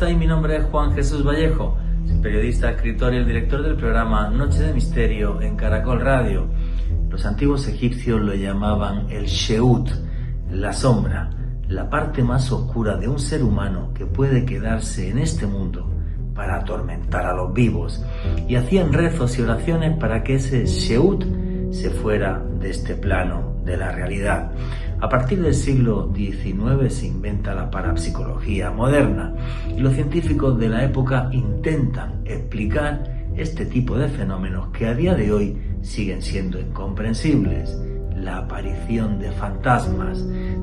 estáis? Mi nombre es Juan Jesús Vallejo, soy periodista, escritor y el director del programa Noche de Misterio en Caracol Radio. Los antiguos egipcios lo llamaban el Sheut, la sombra, la parte más oscura de un ser humano que puede quedarse en este mundo para atormentar a los vivos, y hacían rezos y oraciones para que ese Sheut se fuera de este plano de la realidad. A partir del siglo XIX se inventa la parapsicología moderna y los científicos de la época intentan explicar este tipo de fenómenos que a día de hoy siguen siendo incomprensibles. La aparición de fantasmas,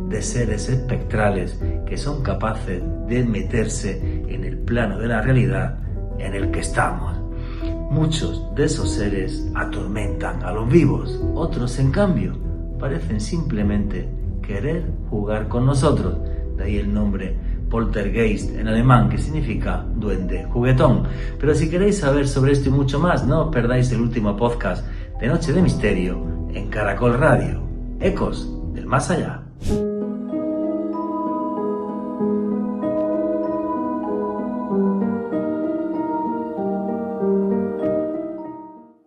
de seres espectrales que son capaces de meterse en el plano de la realidad en el que estamos. Muchos de esos seres atormentan a los vivos, otros en cambio parecen simplemente querer jugar con nosotros, de ahí el nombre Poltergeist en alemán, que significa duende juguetón. Pero si queréis saber sobre esto y mucho más, no os perdáis el último podcast de Noche de Misterio en Caracol Radio, Ecos del Más Allá.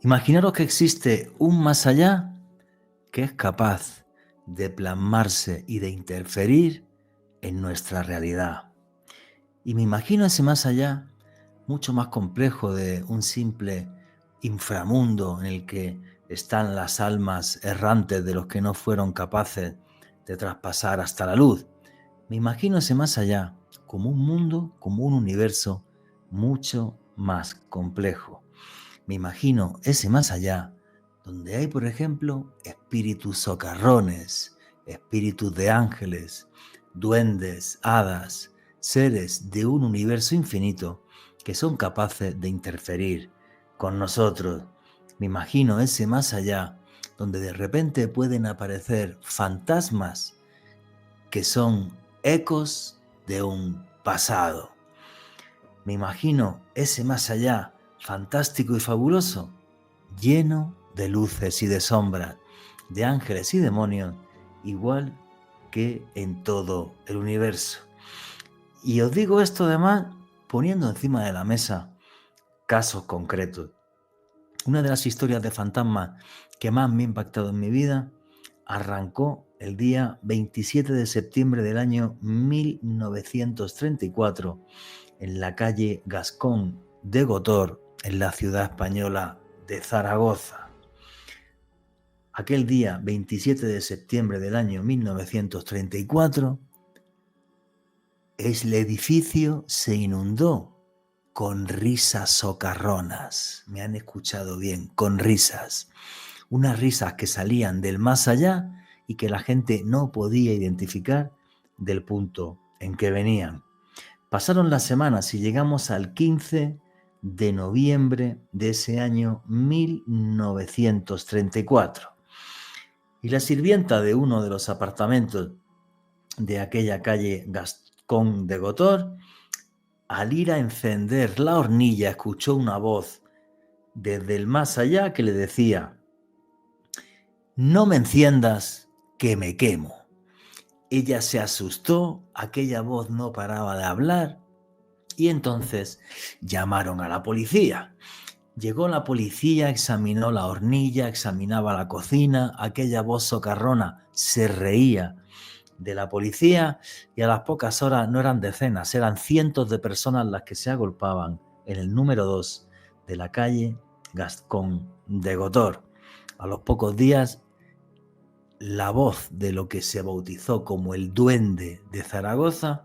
Imaginaros que existe un más allá que es capaz de plasmarse y de interferir en nuestra realidad. Y me imagino ese más allá mucho más complejo de un simple inframundo en el que están las almas errantes de los que no fueron capaces de traspasar hasta la luz. Me imagino ese más allá como un mundo, como un universo mucho más complejo. Me imagino ese más allá donde hay, por ejemplo, espíritus socarrones, espíritus de ángeles, duendes, hadas, seres de un universo infinito que son capaces de interferir con nosotros. Me imagino ese más allá donde de repente pueden aparecer fantasmas que son ecos de un pasado. Me imagino ese más allá fantástico y fabuloso, lleno de luces y de sombras, de ángeles y demonios, igual que en todo el universo. Y os digo esto además poniendo encima de la mesa casos concretos. Una de las historias de fantasmas que más me ha impactado en mi vida arrancó el día 27 de septiembre del año 1934 en la calle Gascón de Gotor, en la ciudad española de Zaragoza. Aquel día 27 de septiembre del año 1934, el edificio se inundó con risas socarronas. Me han escuchado bien, con risas. Unas risas que salían del más allá y que la gente no podía identificar del punto en que venían. Pasaron las semanas y llegamos al 15 de noviembre de ese año 1934. Y la sirvienta de uno de los apartamentos de aquella calle Gascón de Gotor, al ir a encender la hornilla, escuchó una voz desde el más allá que le decía: «No me enciendas, que me quemo». Ella se asustó, aquella voz no paraba de hablar, y entonces llamaron a la policía. Llegó la policía, examinó la hornilla, examinaba la cocina, aquella voz socarrona se reía de la policía y a las pocas horas no eran decenas, eran cientos de personas las que se agolpaban en el número 2 de la calle Gascón de Gotor. A los pocos días, la voz de lo que se bautizó como el Duende de Zaragoza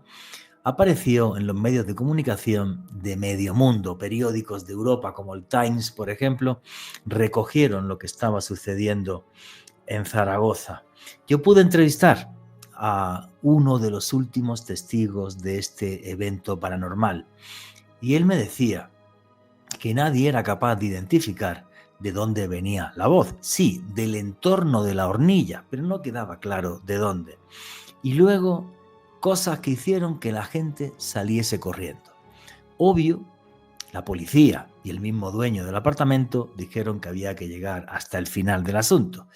apareció en los medios de comunicación de medio mundo. Periódicos de Europa como el Times, por ejemplo, recogieron lo que estaba sucediendo en Zaragoza. Yo pude entrevistar a uno de los últimos testigos de este evento paranormal y él me decía que nadie era capaz de identificar de dónde venía la voz. Sí, del entorno de la hornilla, pero no quedaba claro de dónde. Y luego cosas que hicieron que la gente saliese corriendo. Obvio, la policía y el mismo dueño del apartamento dijeron que había que llegar hasta el final del asunto.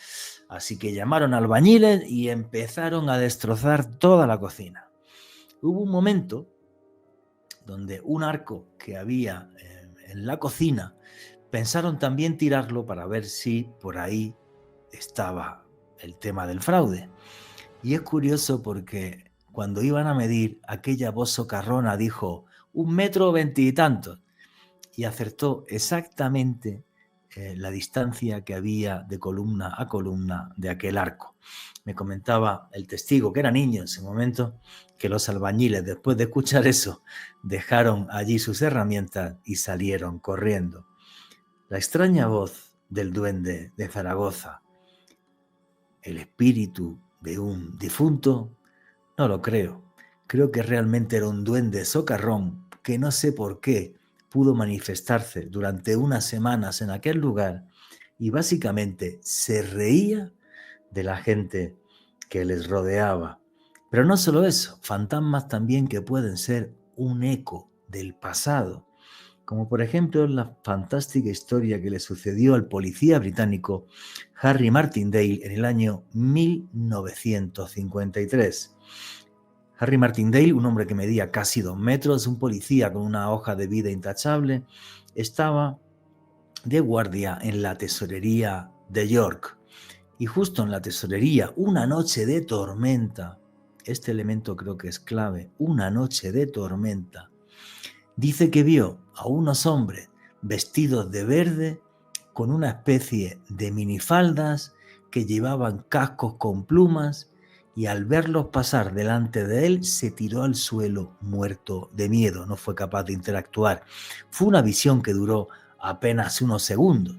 Así que llamaron a albañiles y empezaron a destrozar toda la cocina. Hubo un momento donde un arco que había en la cocina, pensaron también tirarlo para ver si por ahí estaba el tema del fraude. Y es curioso porque cuando iban a medir, aquella voz socarrona dijo 1,20 y tantos y acertó exactamente la distancia que había de columna a columna de aquel arco. Me comentaba el testigo, que era niño en ese momento, que los albañiles, después de escuchar eso, dejaron allí sus herramientas y salieron corriendo. La extraña voz del duende de Zaragoza, el espíritu de un difunto, no lo creo. Creo que realmente era un duende socarrón que no sé por qué pudo manifestarse durante unas semanas en aquel lugar y básicamente se reía de la gente que les rodeaba. Pero no solo eso, fantasmas también que pueden ser un eco del pasado, como por ejemplo la fantástica historia que le sucedió al policía británico Harry Martindale en el año 1953. Harry Martindale, un hombre que medía casi 2 metros, un policía con una hoja de vida intachable, estaba de guardia en la tesorería de York. Y justo en la tesorería, una noche de tormenta, este elemento creo que es clave, una noche de tormenta, dice que vio a unos hombres vestidos de verde con una especie de minifaldas que llevaban cascos con plumas y al verlos pasar delante de él se tiró al suelo muerto de miedo, no fue capaz de interactuar. Fue una visión que duró apenas unos segundos,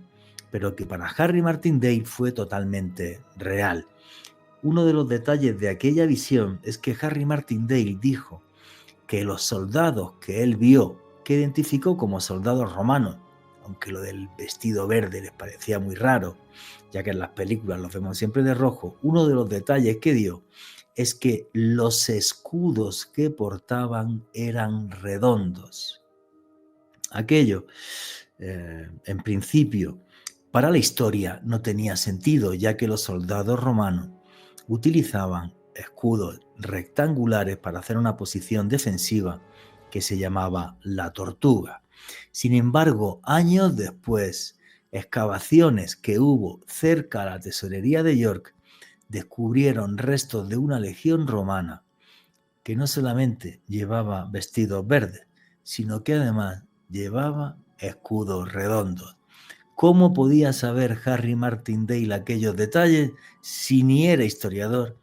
pero que para Harry Martindale fue totalmente real. Uno de los detalles de aquella visión es que Harry Martindale dijo que los soldados que él vio, que identificó como soldados romanos, aunque lo del vestido verde les parecía muy raro, ya que en las películas los vemos siempre de rojo, uno de los detalles que dio es que los escudos que portaban eran redondos. Aquello, en principio, para la historia no tenía sentido, ya que los soldados romanos utilizaban escudos rectangulares para hacer una posición defensiva que se llamaba la tortuga. Sin embargo, años después, excavaciones que hubo cerca a la tesorería de York descubrieron restos de una legión romana que no solamente llevaba vestidos verdes, sino que además llevaba escudos redondos. ¿Cómo podía saber Harry Martindale aquellos detalles si ni era historiador,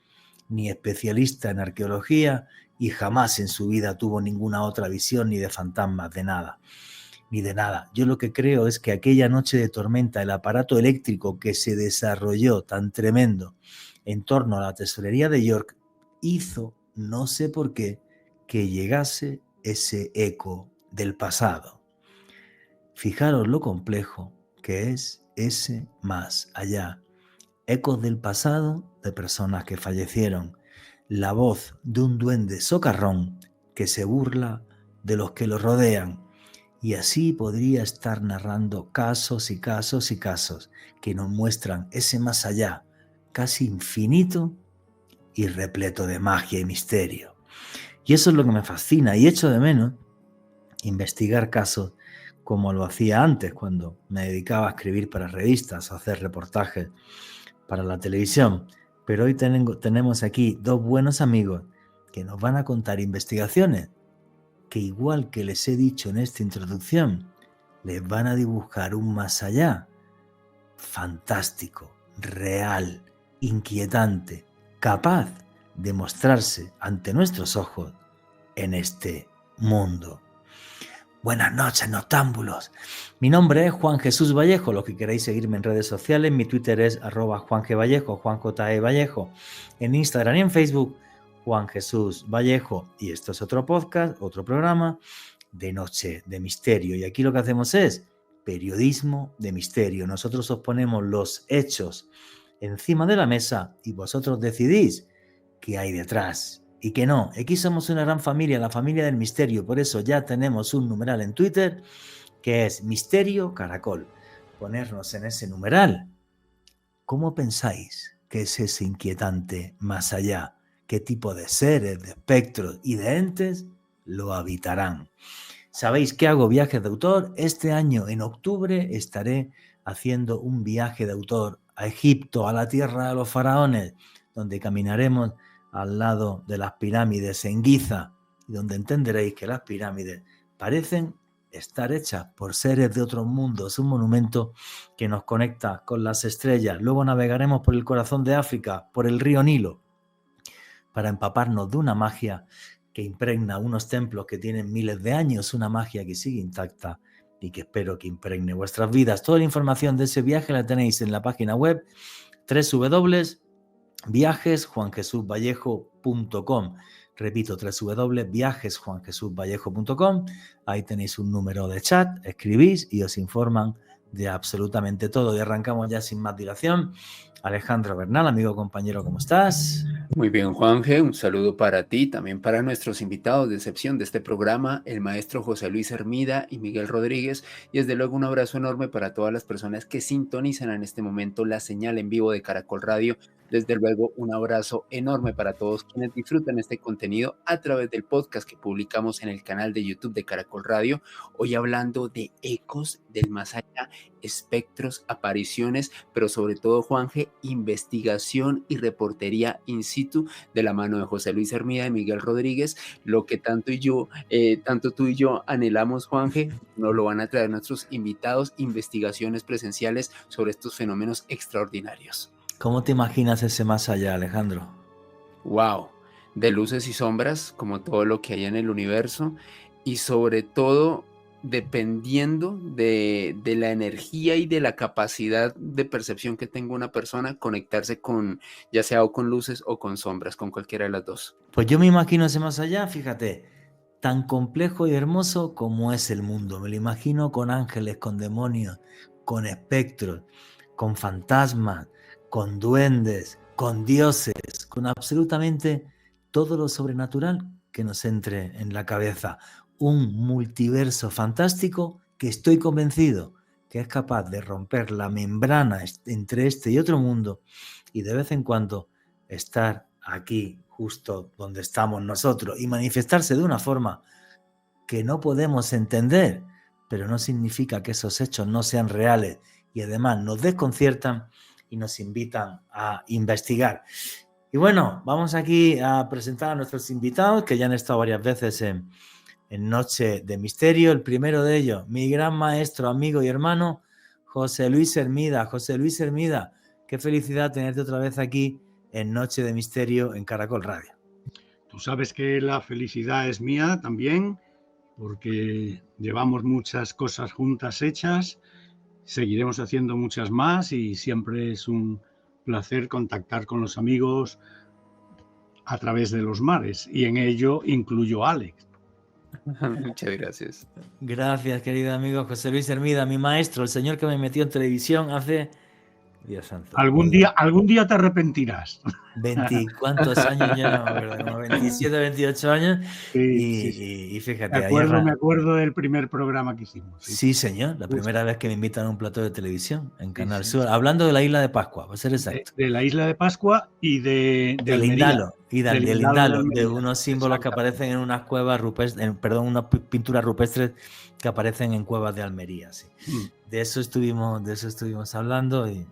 ni especialista en arqueología y jamás en su vida tuvo ninguna otra visión ni de fantasmas, de nada, ni de nada? Yo lo que creo es que aquella noche de tormenta, el aparato eléctrico que se desarrolló tan tremendo en torno a la tesorería de York hizo, no sé por qué, que llegase ese eco del pasado. Fijaros lo complejo que es ese más allá. Ecos del pasado de personas que fallecieron. La voz de un duende socarrón que se burla de los que lo rodean. Y así podría estar narrando casos y casos y casos que nos muestran ese más allá, casi infinito y repleto de magia y misterio. Y eso es lo que me fascina y echo de menos investigar casos como lo hacía antes, cuando me dedicaba a escribir para revistas o hacer reportajes para la televisión. Pero hoy tenemos aquí dos buenos amigos que nos van a contar investigaciones que, igual que les he dicho en esta introducción, les van a dibujar un más allá fantástico, real, inquietante, capaz de mostrarse ante nuestros ojos en este mundo. Buenas noches, noctámbulos. Mi nombre es Juan Jesús Vallejo. Los que queráis seguirme en redes sociales, mi Twitter es @JuanGVallejo, JuanJE Vallejo. En Instagram y en Facebook, Juan Jesús Vallejo. Y esto es otro podcast, otro programa de Noche de Misterio. Y aquí lo que hacemos es periodismo de misterio. Nosotros os ponemos los hechos encima de la mesa y vosotros decidís qué hay detrás y qué no. Aquí somos una gran familia, la familia del misterio. Por eso ya tenemos un numeral en Twitter que es Misterio Caracol. Ponernos en ese numeral. ¿Cómo pensáis que es ese inquietante más allá? ¿Qué tipo de seres, de espectros y de entes lo habitarán. ¿Sabéis que hago viajes de autor? Este año, en octubre, estaré haciendo un viaje de autor a Egipto, a la tierra de los faraones, donde caminaremos al lado de las pirámides en Giza, y donde entenderéis que las pirámides parecen estar hechas por seres de otros mundos. Es un monumento que nos conecta con las estrellas. Luego navegaremos por el corazón de África, por el río Nilo, para empaparnos de una magia que impregna unos templos que tienen miles de años, una magia que sigue intacta y que espero que impregne vuestras vidas. Toda la información de ese viaje la tenéis en la página web www.viajesjuanjesusvallejo.com. Repito, www.viajesjuanjesusvallejo.com. Ahí tenéis un número de chat, escribís y os informan de absolutamente todo. Y arrancamos ya sin más dilación. Alejandro Bernal, amigo, compañero, ¿cómo estás? Muy bien, Juanje, un saludo para ti, también para nuestros invitados de excepción de este programa, el maestro José Luis Hermida y Miguel Rodríguez, y desde luego un abrazo enorme para todas las personas que sintonizan en este momento la señal en vivo de Caracol Radio. Desde luego un abrazo enorme para todos quienes disfrutan este contenido a través del podcast que publicamos en el canal de YouTube de Caracol Radio, hoy hablando de ecos del más allá, espectros, apariciones, pero sobre todo, Juanje, investigación y reportería in situ de la mano de José Luis Hermida y Miguel Rodríguez, lo que tanto tú y yo anhelamos, Juanje, nos lo van a traer nuestros invitados, investigaciones presenciales sobre estos fenómenos extraordinarios. ¿Cómo te imaginas ese más allá, Alejandro? Wow, de luces y sombras, como todo lo que hay en el universo, y sobre todo dependiendo de la energía y de la capacidad de percepción que tenga una persona, conectarse con, ya sea o con luces o con sombras, con cualquiera de las dos. Pues yo me imagino ese más allá, fíjate, tan complejo y hermoso como es el mundo. Me lo imagino con ángeles, con demonios, con espectros, con fantasmas, con duendes, con dioses, con absolutamente todo lo sobrenatural que nos entre en la cabeza. Un multiverso fantástico que estoy convencido que es capaz de romper la membrana entre este y otro mundo y de vez en cuando estar aquí, justo donde estamos nosotros, y manifestarse de una forma que no podemos entender, pero no significa que esos hechos no sean reales y además nos desconciertan y nos invitan a investigar. Y bueno, vamos aquí a presentar a nuestros invitados que ya han estado varias veces en Noche de Misterio. El primero de ellos, mi gran maestro, amigo y hermano, José Luis Hermida. José Luis Hermida, qué felicidad tenerte otra vez aquí en Noche de Misterio en Caracol Radio. Tú sabes que la felicidad es mía también, porque llevamos muchas cosas juntas hechas, seguiremos haciendo muchas más y siempre es un placer contactar con los amigos a través de los mares, y en ello incluyo a Alex. Muchas gracias. Gracias, querido amigo José Luis Hermida, mi maestro, el señor que me metió en televisión hace... Dios santo. Algún día te arrepentirás. 20, ¿cuántos años ya? No, ¿verdad? Como 27, 28 años. Sí. Y fíjate, me acuerdo del primer programa que hicimos. Sí, señor, la primera vez que me invitan a un plató de televisión en Canal Sur, hablando de la isla de Pascua, va a ser exacto. De la isla de Pascua y de Lindalo, Almería, de unos símbolos que aparecen en unas cuevas rupestres, unas pinturas rupestres que aparecen en cuevas de Almería. Sí. De eso estuvimos hablando y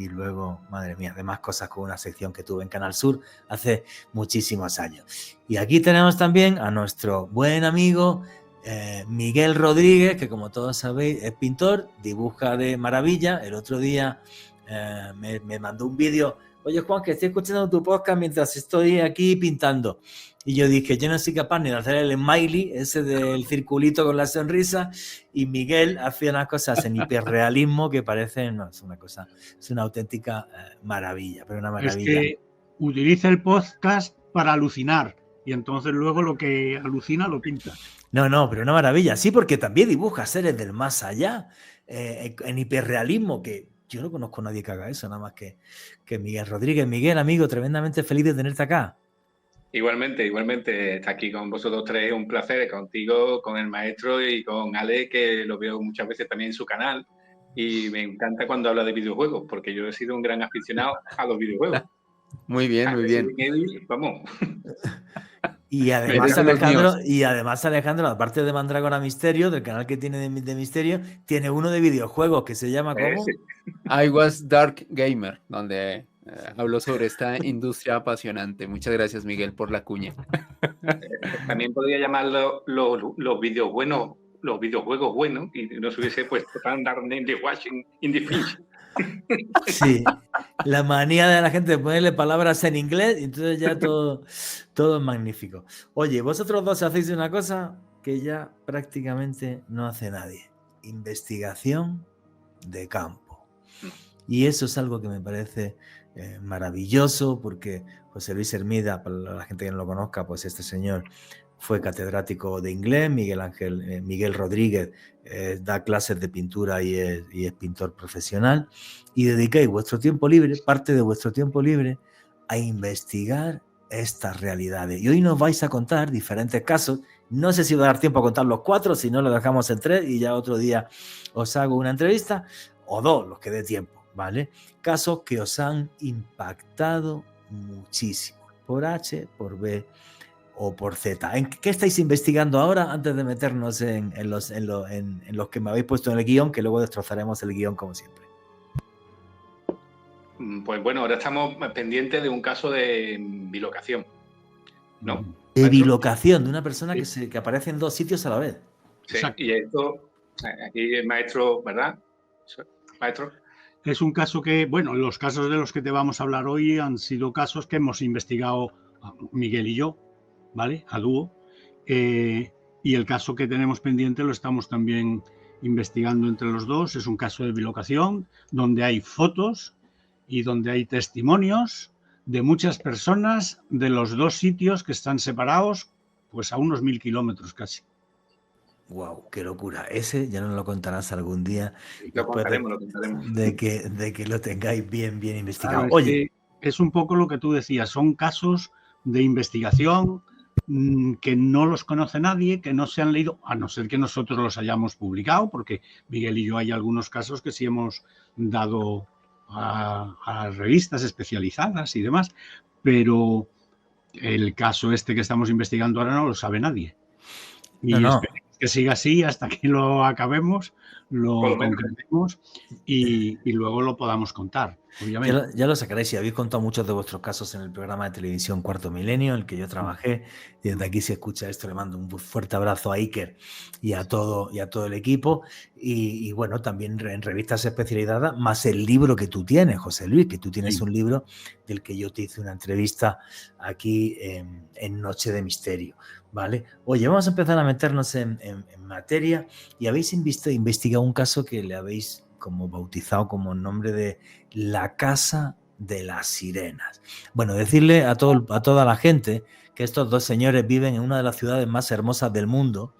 luego, madre mía, de más cosas con una sección que tuve en Canal Sur hace muchísimos años. Y aquí tenemos también a nuestro buen amigo Miguel Rodríguez, que como todos sabéis es pintor, dibuja de maravilla. El otro día me mandó un vídeo: oye, Juan, que estoy escuchando tu podcast mientras estoy aquí pintando. Y yo dije, yo no soy capaz ni de hacer el smiley, ese del circulito con la sonrisa, y Miguel hacía unas cosas en hiperrealismo que parecen, no, es una auténtica maravilla, pero una maravilla. Es que utiliza el podcast para alucinar, y entonces luego lo que alucina lo pinta. No, pero una maravilla, sí, porque también dibuja seres del más allá, en hiperrealismo, que yo no conozco a nadie que haga eso, nada más que Miguel Rodríguez. Miguel, amigo, tremendamente feliz de tenerte acá. Igualmente, estar aquí con vosotros tres, un placer, contigo, con el maestro y con Ale, que lo veo muchas veces también en su canal, y me encanta cuando habla de videojuegos, porque yo he sido un gran aficionado a los videojuegos. Muy bien. Vamos. Y además, Alejandro, aparte de Mandrágora Misterio, del canal que tiene de Misterio, tiene uno de videojuegos que se llama ¿cómo? Sí. I Was Dark Gamer, donde hablo sobre esta industria apasionante. Muchas gracias, Miguel, por la cuña. También podría llamarlo los videojuegos buenos, y no se hubiese puesto tan dark name de watching in the finch. Sí, la manía de la gente de ponerle palabras en inglés, y entonces ya todo es magnífico. Oye, vosotros dos hacéis una cosa que ya prácticamente no hace nadie: investigación de campo. Y eso es algo que me parece maravilloso, porque José Luis Hermida, para la gente que no lo conozca, pues este señor fue catedrático de inglés. Miguel Rodríguez da clases de pintura y es pintor profesional, y dedicáis vuestro tiempo libre, parte de vuestro tiempo libre, a investigar estas realidades. Y hoy nos vais a contar diferentes casos. No sé si va a dar tiempo a contar los 4, si no lo dejamos en 3 y ya otro día os hago una entrevista, o 2, los que dé tiempo, ¿vale? Casos que os han impactado muchísimo, por H, por B o por Z. ¿En qué estáis investigando ahora, antes de meternos en los que me habéis puesto en el guión, que luego destrozaremos el guión como siempre? Pues bueno, ahora estamos pendientes de un caso de bilocación, ¿no? De bilocación, de una persona que aparece en 2 sitios a la vez. Sí, y esto, aquí el maestro, ¿verdad? Maestro. Es un caso que, bueno, los casos de los que te vamos a hablar hoy han sido casos que hemos investigado Miguel y yo, ¿vale? A dúo. Y el caso que tenemos pendiente lo estamos también investigando entre los dos. Es un caso de bilocación donde hay fotos y donde hay testimonios de muchas personas de los 2 sitios que están separados pues a unos 1000 kilómetros casi. Wow, qué locura. Ese ya nos lo contarás algún día. Lo contaremos. De que lo tengáis bien investigado. Claro, Oye, es un poco lo que tú decías, son casos de investigación que no los conoce nadie, que no se han leído, a no ser que nosotros los hayamos publicado, porque Miguel y yo hay algunos casos que sí hemos dado a revistas especializadas y demás, pero el caso este que estamos investigando ahora no lo sabe nadie. Y esperemos que siga así hasta que lo acabemos, lo concretemos y luego lo podamos contar, obviamente. Ya lo sacaréis. Si habéis contado muchos de vuestros casos en el programa de televisión Cuarto Milenio, en el que yo trabajé, y desde aquí, si escucha esto, le mando un fuerte abrazo a Iker y a todo el equipo. Y bueno, también en revistas especializadas, más el libro que tú tienes, José Luis, que tú tienes un libro del que yo te hice una entrevista aquí en Noche de Misterio, ¿vale? Oye, vamos a empezar a meternos en materia, y habéis investigado un caso que le habéis como bautizado como nombre de La Casa de las Sirenas. Bueno, decirle a toda la gente que estos 2 señores viven en una de las ciudades más hermosas del mundo,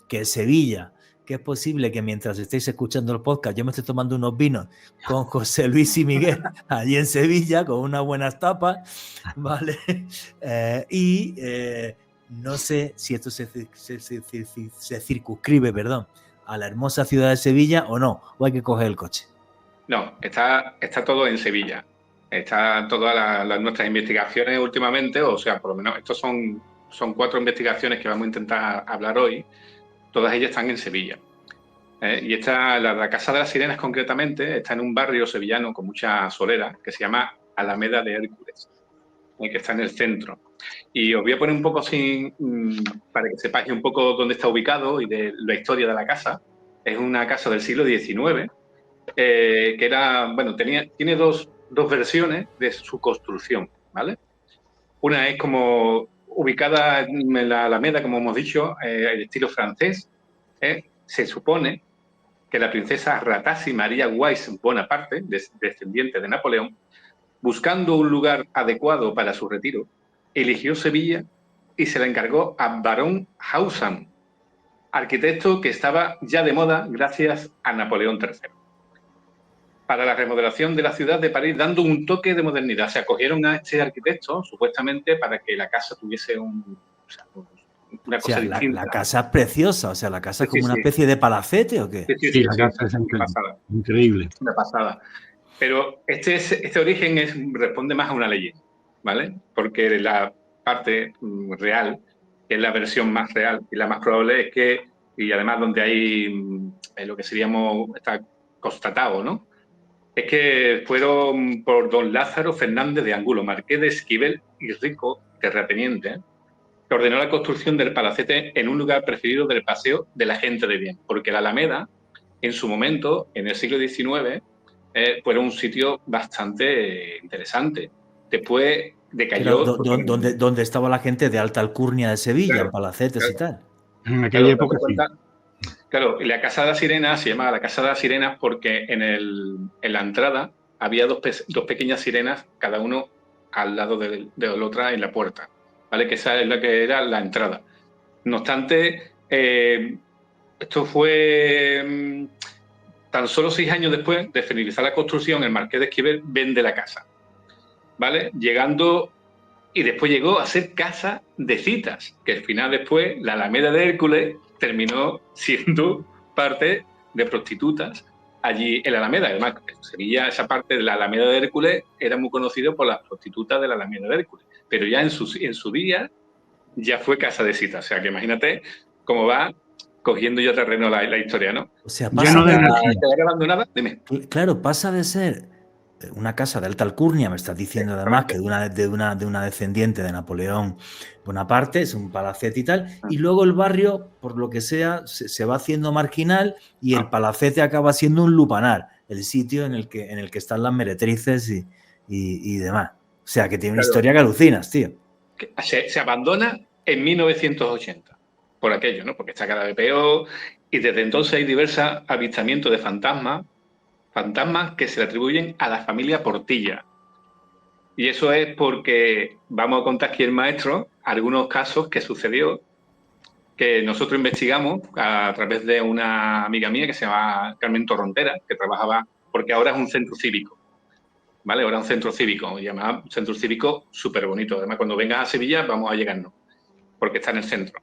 que es Sevilla, que es posible que mientras estéis escuchando el podcast yo me esté tomando unos vinos con José Luis y Miguel allí en Sevilla, con unas buenas tapas, ¿vale? No sé si esto se circunscribe, a la hermosa ciudad de Sevilla o no, o hay que coger el coche. No, está todo en Sevilla. Está todas nuestras investigaciones últimamente, o sea, por lo menos estos son 4 investigaciones que vamos a intentar hablar hoy. Todas ellas están en Sevilla. Y la Casa de las Sirenas concretamente está en un barrio sevillano con mucha solera que se llama Alameda de Hércules, que está en el centro. Y os voy a poner un poco así, para que sepáis un poco dónde está ubicado y de la historia de la casa. Es una casa del siglo XIX, que era, bueno, tiene dos versiones de su construcción, ¿vale? Una es como ubicada en la Alameda, como hemos dicho, el estilo francés. Se supone que la princesa Ratazzi María Weiss Bonaparte, descendiente de Napoleón, buscando un lugar adecuado para su retiro, eligió Sevilla y se la encargó a Barón Haussmann, arquitecto que estaba ya de moda gracias a Napoleón III, para la remodelación de la ciudad de París, dando un toque de modernidad. Se acogieron a este arquitecto, supuestamente, para que la casa tuviese una cosa distinta. La casa es preciosa, o sea, la casa es como una especie de palacete, ¿o qué? Sí, la casa es increíble. Una pasada. Pero este origen responde más a una leyenda, ¿vale? Porque la parte real que es la versión más real y la más probable es que, y además donde hay lo que seríamos, está constatado, ¿no? Es que fueron por don Lázaro Fernández de Angulo, marqués de Esquivel y rico terrateniente, que ordenó la construcción del palacete en un lugar preferido del paseo de la gente de bien, porque la Alameda, en su momento, en el siglo XIX, fue un sitio bastante interesante. Después decayó... ¿Dónde estaba la gente de alta alcurnia de Sevilla, Claro, en palacetes claro. y tal? En aquella época sí. Claro, y la Casa de las Sirenas se llamaba la Casa de las Sirenas porque en la entrada había dos pequeñas sirenas, cada uno al lado de la otra en la puerta, ¿vale? Que esa es la que era la entrada. No obstante, esto fue tan solo 6 años después de finalizar la construcción, el marqués de Esquivel vende la casa, ¿vale? Y después llegó a ser casa de citas, que al final después la Alameda de Hércules terminó siendo parte de prostitutas allí en la Alameda. Además, en Sevilla, esa parte de la Alameda de Hércules era muy conocido por las prostitutas de la Alameda de Hércules, pero ya en su día ya fue casa de citas. O sea, que imagínate cómo va cogiendo ya terreno la historia, ¿no? O sea, Lleno de energía. ¿Quedar abandonada? Dime. Claro, pasa de ser una casa de alta alcurnia, me estás diciendo además que de una descendiente de Napoleón Bonaparte, es un palacete y tal, y luego el barrio, por lo que sea, se va haciendo marginal y el palacete acaba siendo un lupanar, el sitio en el que están las meretrices y demás. O sea, que tiene una historia que alucinas, tío. Se abandona en 1980 por aquello, ¿no? Porque está cada vez peor y desde entonces hay diversos avistamientos de fantasmas que se le atribuyen a la familia Portilla. Y eso es porque vamos a contar aquí el maestro algunos casos que sucedió, que nosotros investigamos a través de una amiga mía que se llama Carmen Torrontera, que trabajaba, porque ahora es un centro cívico, ¿vale? Ahora es un centro cívico, y además un centro cívico súper bonito. Además, cuando vengas a Sevilla vamos a llegarnos, porque está en el centro.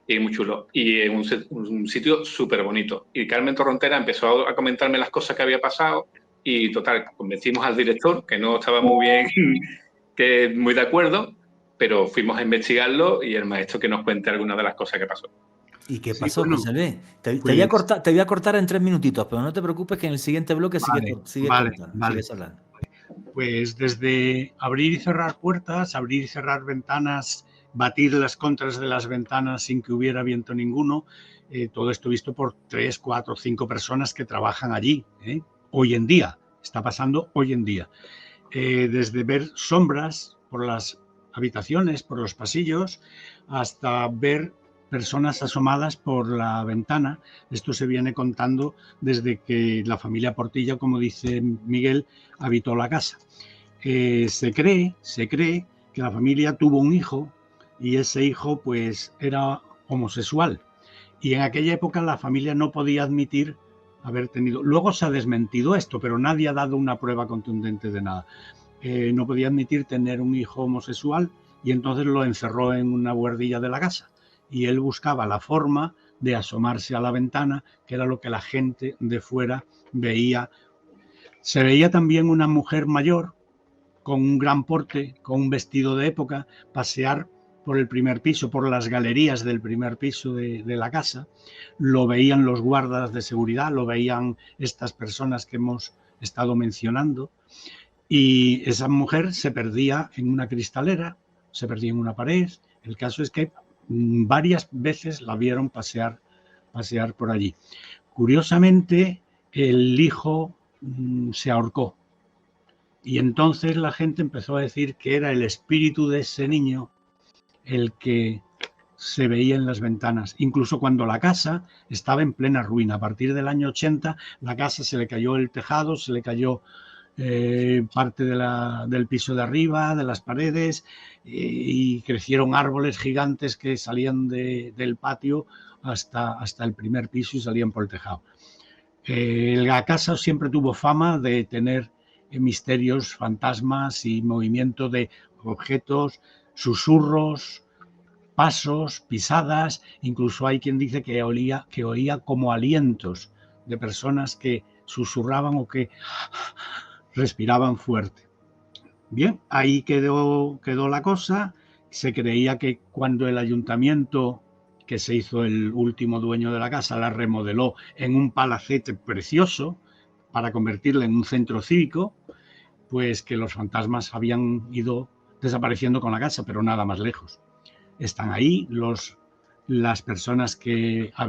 Y es muy chulo. Y es un sitio súper bonito. Y Carmen Torrontera empezó a comentarme las cosas que había pasado y, total, convencimos al director, que no estaba muy bien, que muy de acuerdo, pero fuimos a investigarlo y el maestro que nos cuente algunas de las cosas que pasó. ¿Y qué pasó, bueno, José Luis? Te pues, voy a cortar en 3 minutitos, pero no te preocupes que en el siguiente bloque sigue contando, sigues hablando. Pues desde abrir y cerrar puertas, abrir y cerrar ventanas, batir las contras de las ventanas sin que hubiera viento ninguno, todo esto visto por 3, 4, 5 personas que trabajan allí, hoy en día, está pasando hoy en día. Desde ver sombras por las habitaciones, por los pasillos, hasta ver personas asomadas por la ventana. Esto se viene contando desde que la familia Portilla, como dice Miguel, habitó la casa. Se cree que la familia tuvo un hijo y ese hijo pues era homosexual. Y en aquella época la familia no podía admitir haber tenido... Luego se ha desmentido esto, pero nadie ha dado una prueba contundente de nada. No podía admitir tener un hijo homosexual y entonces lo encerró en una buhardilla de la casa. Y él buscaba la forma de asomarse a la ventana, que era lo que la gente de fuera veía. Se veía también una mujer mayor con un gran porte, con un vestido de época, pasear por el primer piso, por las galerías del primer piso de la casa. Lo veían los guardas de seguridad, lo veían estas personas que hemos estado mencionando. Y esa mujer se perdía en una cristalera, se perdía en una pared. El caso es que varias veces la vieron pasear por allí. Curiosamente, el hijo se ahorcó. Y entonces la gente empezó a decir que era el espíritu de ese niño el que se veía en las ventanas. Incluso cuando la casa estaba en plena ruina. A partir del año 80, la casa se le cayó el tejado, se le cayó parte del piso de arriba, de las paredes, y crecieron árboles gigantes que salían del patio hasta el primer piso y salían por el tejado. La casa siempre tuvo fama de tener misterios, fantasmas y movimiento de objetos, susurros, pasos, pisadas. Incluso hay quien dice que oía como alientos de personas que susurraban o que respiraban fuerte. Bien, ahí quedó la cosa. se creía que cuando el ayuntamiento, que se hizo el último dueño de la casa, la remodeló en un palacete precioso para convertirla en un centro cívico, pues que los fantasmas habían ido desapareciendo con la casa, pero nada más lejos. Están ahí las personas que no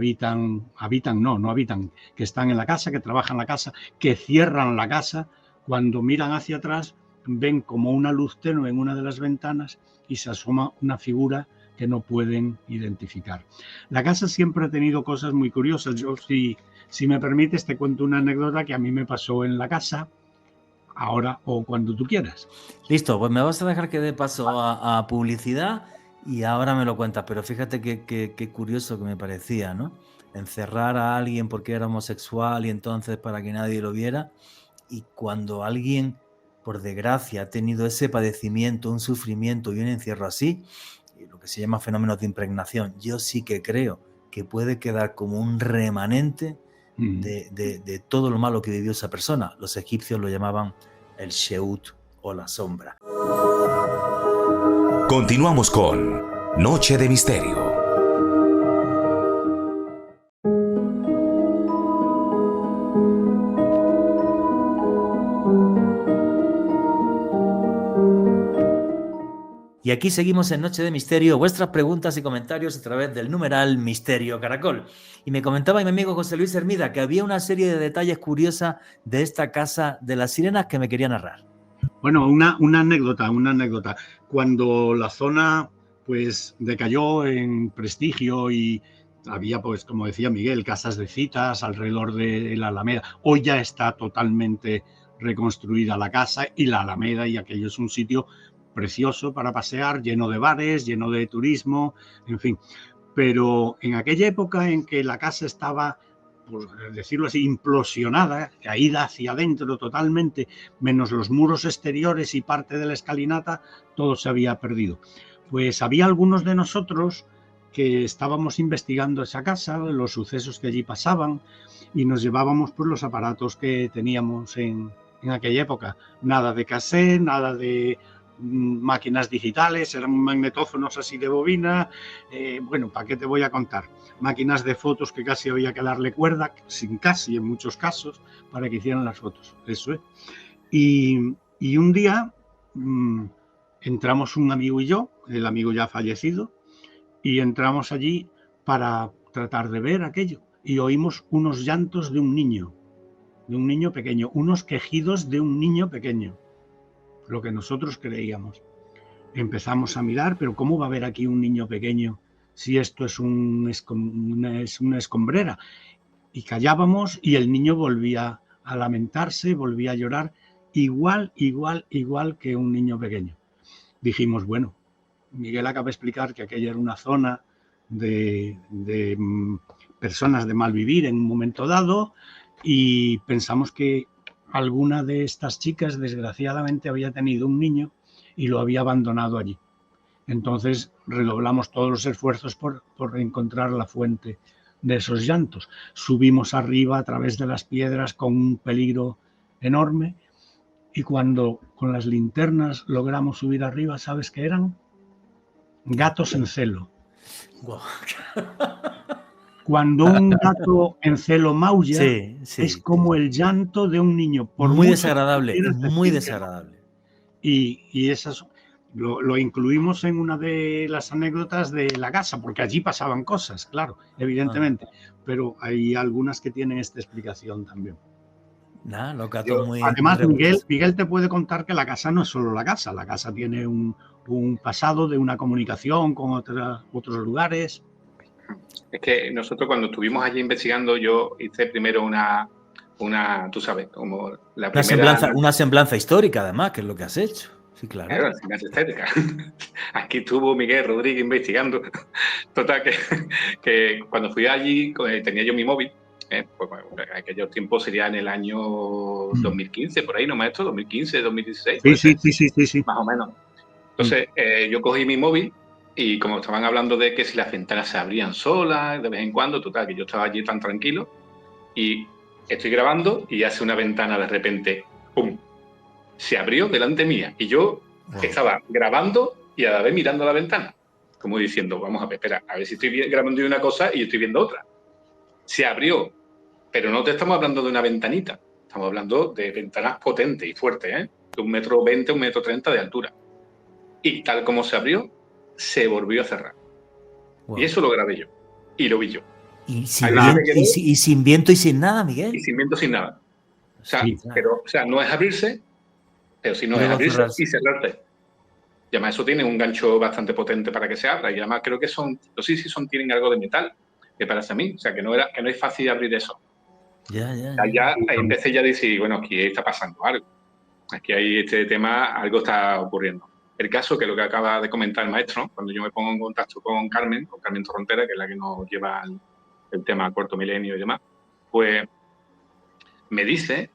habitan, que están en la casa, que trabajan en la casa, que cierran la casa, cuando miran hacia atrás ven como una luz tenue en una de las ventanas y se asoma una figura que no pueden identificar. La casa siempre ha tenido cosas muy curiosas. Yo, si me permites, te cuento una anécdota que a mí me pasó en la casa, ahora o cuando tú quieras. Listo, pues me vas a dejar que dé paso a publicidad y ahora me lo cuentas, pero fíjate qué curioso que me parecía, ¿no? Encerrar a alguien porque era homosexual y entonces para que nadie lo viera, y cuando alguien, por desgracia, ha tenido ese padecimiento, un sufrimiento y un encierro así, lo que se llama fenómenos de impregnación, yo sí que creo que puede quedar como un remanente de todo lo malo que vivió esa persona. Los egipcios lo llamaban el Sheut o la sombra. Continuamos con Noche de Misterio. Y aquí seguimos en Noche de Misterio, vuestras preguntas y comentarios a través del numeral Misterio Caracol. Y me comentaba mi amigo José Luis Hermida que había una serie de detalles curiosos de esta casa de las sirenas que me quería narrar. Bueno, una anécdota. Cuando la zona pues decayó en prestigio y había, pues como decía Miguel, casas de citas alrededor de la Alameda, hoy ya está totalmente reconstruida la casa y la Alameda, y aquello es un sitio precioso para pasear, lleno de bares, lleno de turismo, en fin. Pero en aquella época en que la casa estaba, por decirlo así, implosionada, caída hacia adentro totalmente, menos los muros exteriores y parte de la escalinata, todo se había perdido. Pues había algunos de nosotros que estábamos investigando esa casa, los sucesos que allí pasaban, y nos llevábamos pues los aparatos que teníamos en aquella época. Nada de cassette, nada de máquinas digitales, eran magnetófonos así de bobina, bueno, ¿para qué te voy a contar? Máquinas de fotos que casi había que darle cuerda, sin casi en muchos casos, para que hicieran las fotos, eso es. Y un día entramos un amigo y yo, el amigo ya fallecido, y entramos allí para tratar de ver aquello, y oímos unos llantos de un niño pequeño, unos quejidos de un niño pequeño, lo que nosotros creíamos. Empezamos a mirar, pero ¿cómo va a haber aquí un niño pequeño si esto es una escombrera? Y callábamos y el niño volvía a lamentarse, volvía a llorar, igual que un niño pequeño. Dijimos, bueno, Miguel acaba de explicar que aquella era una zona de personas de mal vivir en un momento dado, y pensamos que alguna de estas chicas desgraciadamente había tenido un niño y lo había abandonado allí. Entonces redoblamos todos los esfuerzos por encontrar la fuente de esos llantos. Subimos arriba a través de las piedras con un peligro enorme, y cuando con las linternas logramos subir arriba, ¿sabes qué eran? Gatos en celo. Wow. Cuando un gato en celo maulla, es como el llanto de un niño. Por muy desagradable, muy desagradable. Y esas lo incluimos en una de las anécdotas de la casa, porque allí pasaban cosas, claro, evidentemente. Pero hay algunas que tienen esta explicación también. Nah, los gatos muy... Además, Miguel te puede contar que la casa no es solo la casa tiene un pasado de una comunicación con otros lugares. Es que nosotros cuando estuvimos allí investigando, yo hice primero una tú sabes, como la primera... Una semblanza histórica, además, que es lo que has hecho. Sí, claro. Claro, la semblanza estética. Aquí estuvo Miguel Rodríguez investigando. Total, que cuando fui allí, tenía yo mi móvil. Pues, bueno, en aquellos tiempos sería en el año 2015, por ahí, ¿no, maestro? 2015, 2016. Sí. Más o menos. Entonces, yo cogí mi móvil y como estaban hablando de que si las ventanas se abrían solas de vez en cuando, total, que yo estaba allí tan tranquilo y estoy grabando y hace una ventana de repente, ¡pum!, se abrió delante mía y yo estaba grabando y a la vez mirando a la ventana, como diciendo, vamos a ver, espera, a ver si estoy grabando una cosa y estoy viendo otra. Se abrió, pero no te estamos hablando de una ventanita, estamos hablando de ventanas potentes y fuertes, ¿eh? De 1,20 m, 1,30 m de altura. Y tal como se abrió, se volvió a cerrar. Wow. Y eso lo grabé yo. Y lo vi yo. Y sin viento y sin nada, Miguel. Y sin viento, sin nada. O sea, Sí. no es abrirse, pero sí no es Luego abrirse cerrarse. y cerrarse. Y además eso tiene un gancho bastante potente para que se abra. Y además creo que tienen algo de metal, me parece a mí. O sea, que no es fácil abrir eso. Ya empecé ya a decir, bueno, aquí está pasando algo. Aquí hay este tema, algo está ocurriendo. El caso que lo que acaba de comentar el maestro, cuando yo me pongo en contacto con Carmen Torrontera, que es la que nos lleva el tema Cuarto Milenio y demás, pues me dice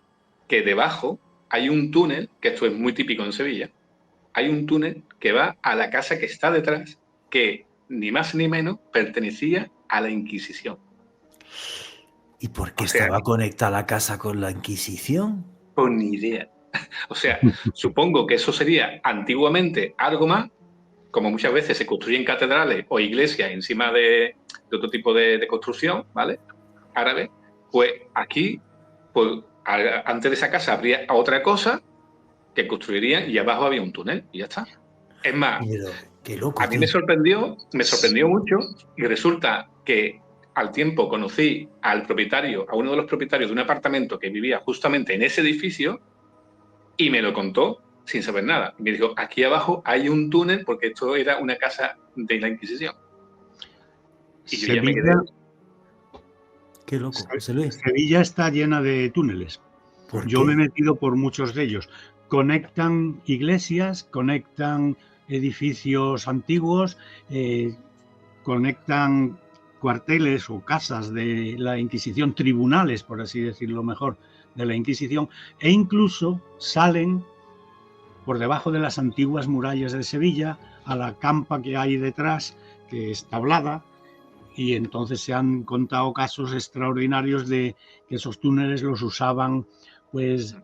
que debajo hay un túnel, que esto es muy típico en Sevilla, hay un túnel que va a la casa que está detrás, que ni más ni menos pertenecía a la Inquisición. ¿Y por qué estaba conectada la casa con la Inquisición? Pues ni idea. O sea, supongo que eso sería antiguamente algo más, como muchas veces se construyen catedrales o iglesias encima de otro tipo de construcción, ¿vale? Árabe. Pues aquí, pues, antes de esa casa habría otra cosa que construirían y abajo había un túnel y ya está. Es más, Pero, qué loco, a mí me sorprendió mucho y resulta que al tiempo conocí a uno de los propietarios de un apartamento que vivía justamente en ese edificio y me lo contó sin saber nada. Me dijo, aquí abajo hay un túnel porque esto era una casa de la Inquisición. Y yo ya me quedé... Qué loco, José Luis. Sevilla está llena de túneles. Yo me he metido por muchos de ellos. Conectan iglesias, conectan edificios antiguos, conectan cuarteles o casas de la Inquisición, tribunales, por así decirlo mejor, de la Inquisición, e incluso salen por debajo de las antiguas murallas de Sevilla a la campa que hay detrás, que es tablada, y entonces se han contado casos extraordinarios de que esos túneles los usaban pues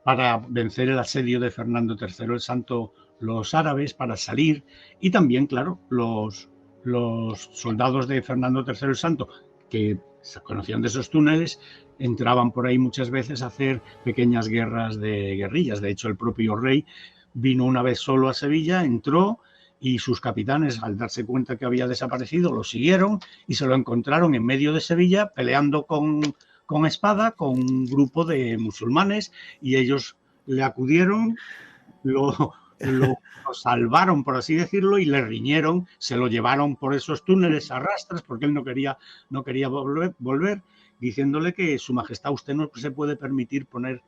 para vencer el asedio de Fernando III el Santo, los árabes, para salir, y también, claro, los soldados de Fernando III el Santo, que se conocían de esos túneles, entraban por ahí muchas veces a hacer pequeñas guerras de guerrillas. De hecho, el propio rey vino una vez solo a Sevilla, entró, y sus capitanes, al darse cuenta que había desaparecido, lo siguieron y se lo encontraron en medio de Sevilla peleando con espada con un grupo de musulmanes, y ellos le acudieron, lo salvaron, por así decirlo, y le riñeron, se lo llevaron por esos túneles a rastras porque él no quería volver, diciéndole que su majestad, usted no se puede permitir poner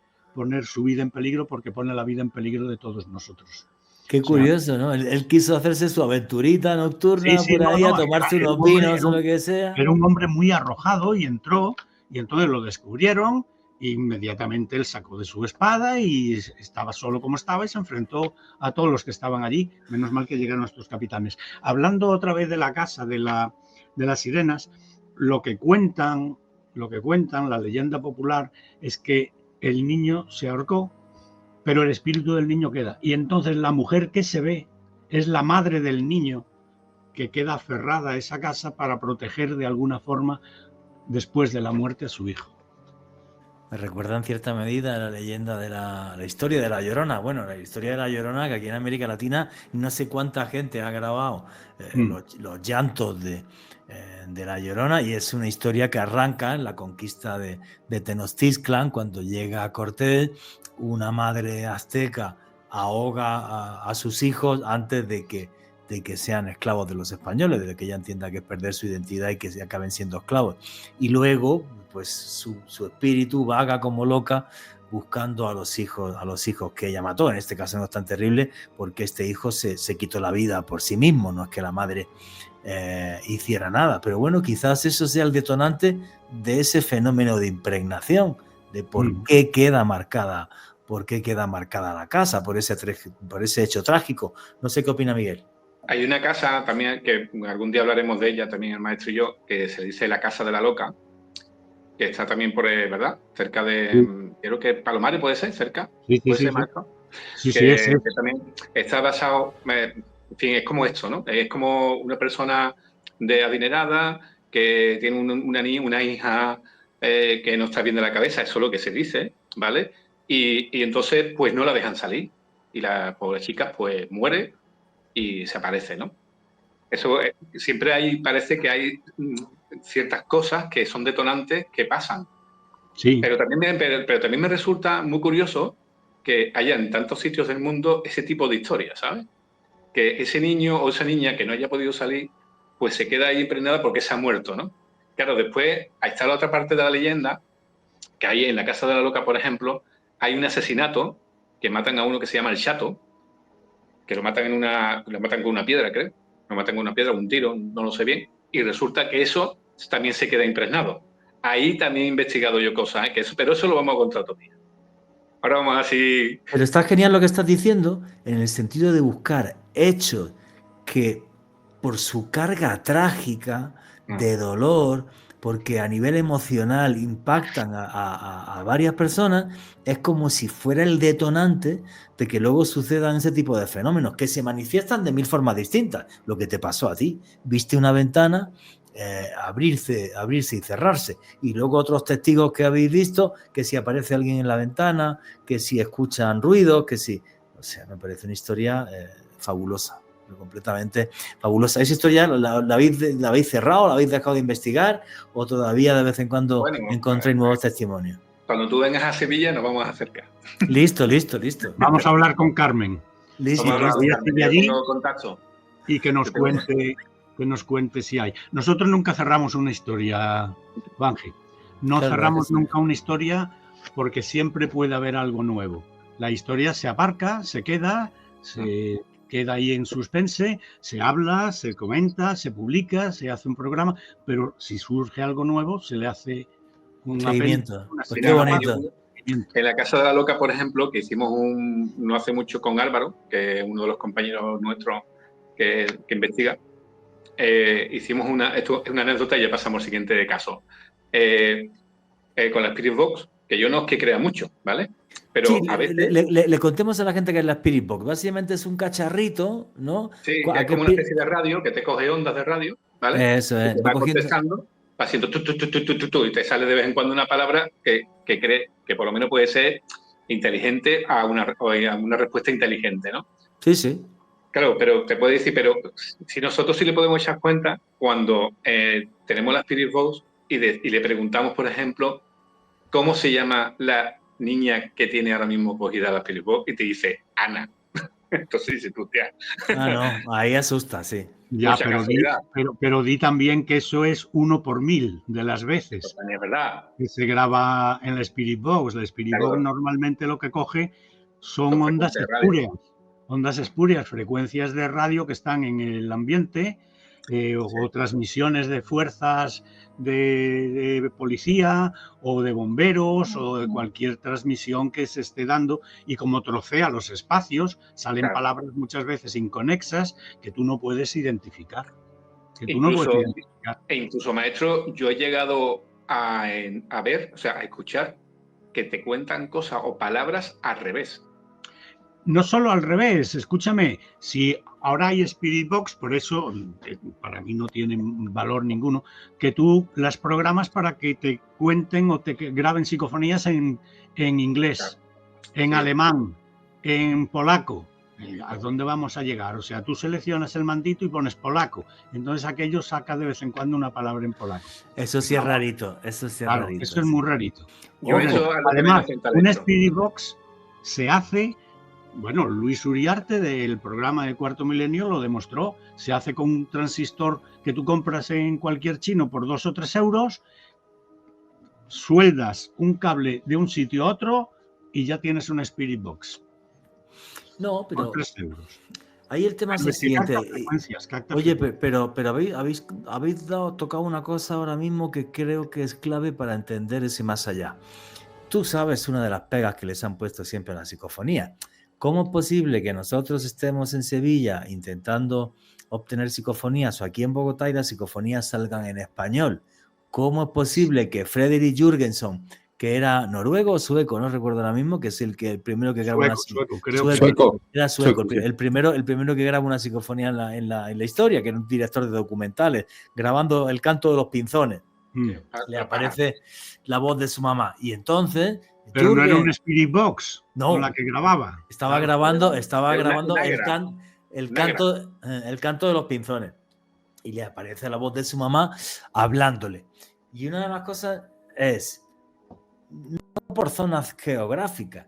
su vida en peligro porque pone la vida en peligro de todos nosotros. Qué curioso, ¿no? Él quiso hacerse su aventurita nocturna por ahí, a tomarse unos vinos o lo que sea. Era un hombre muy arrojado y entró, y entonces lo descubrieron. Inmediatamente él sacó de su espada y estaba solo como estaba y se enfrentó a todos los que estaban allí. Menos mal que llegaron nuestros capitanes. Hablando otra vez de la casa de las sirenas, lo que cuentan, la leyenda popular, es que el niño se ahorcó, pero el espíritu del niño queda. Y entonces la mujer que se ve es la madre del niño, que queda aferrada a esa casa para proteger de alguna forma después de la muerte a su hijo. Me recuerda en cierta medida la leyenda de la historia de La Llorona. Bueno, la historia de La Llorona, que aquí en América Latina no sé cuánta gente ha grabado los llantos de La Llorona, y es una historia que arranca en la conquista de Tenochtitlan, cuando llega Cortés. Una madre azteca ahoga a sus hijos antes de que sean esclavos de los españoles, de que ella entienda que es perder su identidad y que se acaben siendo esclavos. Y luego, pues su espíritu vaga como loca buscando a los hijos que ella mató. En este caso no es tan terrible porque este hijo se quitó la vida por sí mismo, no es que la madre hiciera nada. Pero bueno, quizás eso sea el detonante de ese fenómeno de impregnación, de por qué queda marcada la casa, por ese hecho trágico. No sé qué opina Miguel. Hay una casa también, que algún día hablaremos de ella también el maestro y yo, que se dice la Casa de la Loca, que está también por, ¿verdad? Cerca de, creo que Palomares puede ser, cerca. Sí, ¿Puede ser, maestro? Sí, que también está basado, fin, es como esto, ¿no? Es como una persona de adinerada que tiene una hija que no está bien de la cabeza, eso es lo que se dice, ¿vale? Y entonces, pues no la dejan salir. Y la pobre chica, pues muere y se aparece, ¿no? Eso siempre parece que hay ciertas cosas que son detonantes que pasan. Sí. Pero también me resulta muy curioso que haya en tantos sitios del mundo ese tipo de historias, ¿sabes? Que ese niño o esa niña que no haya podido salir, pues se queda ahí impregnada porque se ha muerto, ¿no? Claro, después ahí está la otra parte de la leyenda, que ahí en la Casa de la Loca, por ejemplo, hay un asesinato que matan a uno que se llama el Chato, que lo matan con una piedra, creo. Lo matan con una piedra, un tiro, no lo sé bien. Y resulta que eso también se queda impregnado. Ahí también he investigado yo cosas, pero eso lo vamos a contar otro día. Ahora vamos así. Pero está genial lo que estás diciendo en el sentido de buscar hechos que por su carga trágica, de dolor, porque a nivel emocional impactan a varias personas, es como si fuera el detonante de que luego sucedan ese tipo de fenómenos que se manifiestan de 1000 formas distintas. Lo que te pasó a ti, viste una ventana abrirse y cerrarse, y luego otros testigos que habéis visto, que si aparece alguien en la ventana, que si escuchan ruidos, que si... O sea, me parece una historia fabulosa, completamente fabulosa. ¿Esa historia la habéis cerrado, la habéis dejado de investigar, o todavía de vez en cuando encontréis nuevos testimonios? Cuando tú vengas a Sevilla nos vamos a acercar. Listo. Vamos a hablar con Carmen. Listo. Contacto. Y que nos cuente si hay. Nosotros nunca cerramos una historia, Banji. No cerramos nunca una historia porque siempre puede haber algo nuevo. La historia se aparca, se queda ahí en suspense, se habla, se comenta, se publica, se hace un programa, pero si surge algo nuevo, se le hace un seguimiento. Pues qué bonito. En la Casa de la Loca, por ejemplo, que hicimos no hace mucho con Álvaro, que es uno de los compañeros nuestros que investiga, hicimos esto es una anécdota y ya pasamos al siguiente caso. Con la Spirit Box, que yo no es que crea mucho, ¿vale? Pero sí, a veces... le contemos a la gente que es la Spirit Box. Básicamente es un cacharrito, ¿no? Sí, que es como una especie de radio que te coge ondas de radio, ¿vale? Eso es. Y te va contestando, va haciendo tu, y te sale de vez en cuando una palabra que cree que por lo menos puede ser inteligente a una respuesta inteligente, ¿no? Sí. Claro, pero te puede decir, pero si nosotros sí le podemos echar cuenta cuando tenemos la Spirit Box y le preguntamos, por ejemplo, ¿cómo se llama la niña que tiene ahora mismo cogida la Spirit Box? Y te dice, Ana. Entonces dice tú, tía. No, ahí asusta, sí. Ya, pero di también que eso es 1 por 1000 de las veces. Pues es verdad. Que se graba en la Spirit Box. La Spirit Box normalmente lo que coge son ondas espurias. Ondas espurias, frecuencias de radio que están en el ambiente o transmisiones de fuerzas de policía o de bomberos o de cualquier transmisión que se esté dando, y como trocea los espacios, salen palabras muchas veces inconexas que tú no puedes identificar. Incluso, maestro, yo he llegado a ver, o sea, a escuchar que te cuentan cosas o palabras al revés. No solo al revés, escúchame, si ahora hay Spirit Box, por eso para mí no tiene valor ninguno, que tú las programas para que te cuenten o te graben psicofonías en inglés, en alemán, en polaco. ¿A dónde vamos a llegar? O sea, tú seleccionas el mandito y pones polaco, entonces aquello saca de vez en cuando una palabra en polaco. Eso sí es rarito, eso sí es rarito. Eso es muy rarito. Además, un Spirit Box se hace... Bueno, Luis Uriarte del programa de Cuarto Milenio lo demostró. Se hace con un transistor que tú compras en cualquier chino por 2 o 3 euros, sueldas un cable de un sitio a otro y ya tienes una Spirit Box. No, pero... Por 3 euros. Ahí el tema es el siguiente. Oye, pero habéis tocado una cosa ahora mismo que creo que es clave para entender ese más allá. Tú sabes una de las pegas que les han puesto siempre a la psicofonía. ¿Cómo es posible que nosotros estemos en Sevilla intentando obtener psicofonías o aquí en Bogotá y las psicofonías salgan en español? ¿Cómo es posible que Frederick Jurgenson, que era noruego o sueco, no recuerdo ahora mismo, que es el primero que graba Sueco, era sueco, sí. el primero que graba una psicofonía en la historia, que era un director de documentales, grabando el canto de los pinzones. Le aparece la voz de su mamá. Y entonces... Pero no era un Spirit Box, no, con la que grababa. Estaba grabando el Nagra. canto de los pinzones. Y le aparece la voz de su mamá hablándole. Y una de las cosas es, no por zonas geográficas,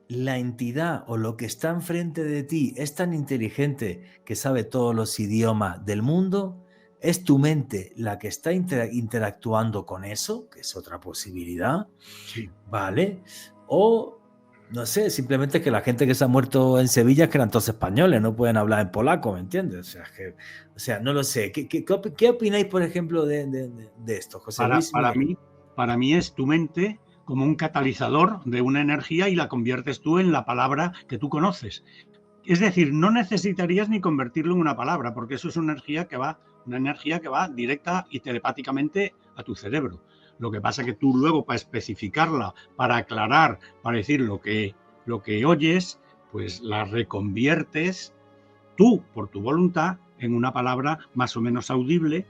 la entidad o lo que está enfrente de ti es tan inteligente que sabe todos los idiomas del mundo. ¿Es tu mente la que está interactuando con eso? Que es otra posibilidad. Sí. ¿Vale? O, no sé, simplemente que la gente que se ha muerto en Sevilla es que eran todos españoles, no pueden hablar en polaco, ¿me entiendes? O sea, no lo sé. ¿Qué opináis, por ejemplo, de esto, José Luis? Para mí es tu mente como un catalizador de una energía y la conviertes tú en la palabra que tú conoces. Es decir, no necesitarías ni convertirlo en una palabra, porque eso es una energía que va directa y telepáticamente a tu cerebro. Lo que pasa es que tú luego, para especificarla, para aclarar, para decir lo que oyes, pues la reconviertes tú, por tu voluntad, en una palabra más o menos audible,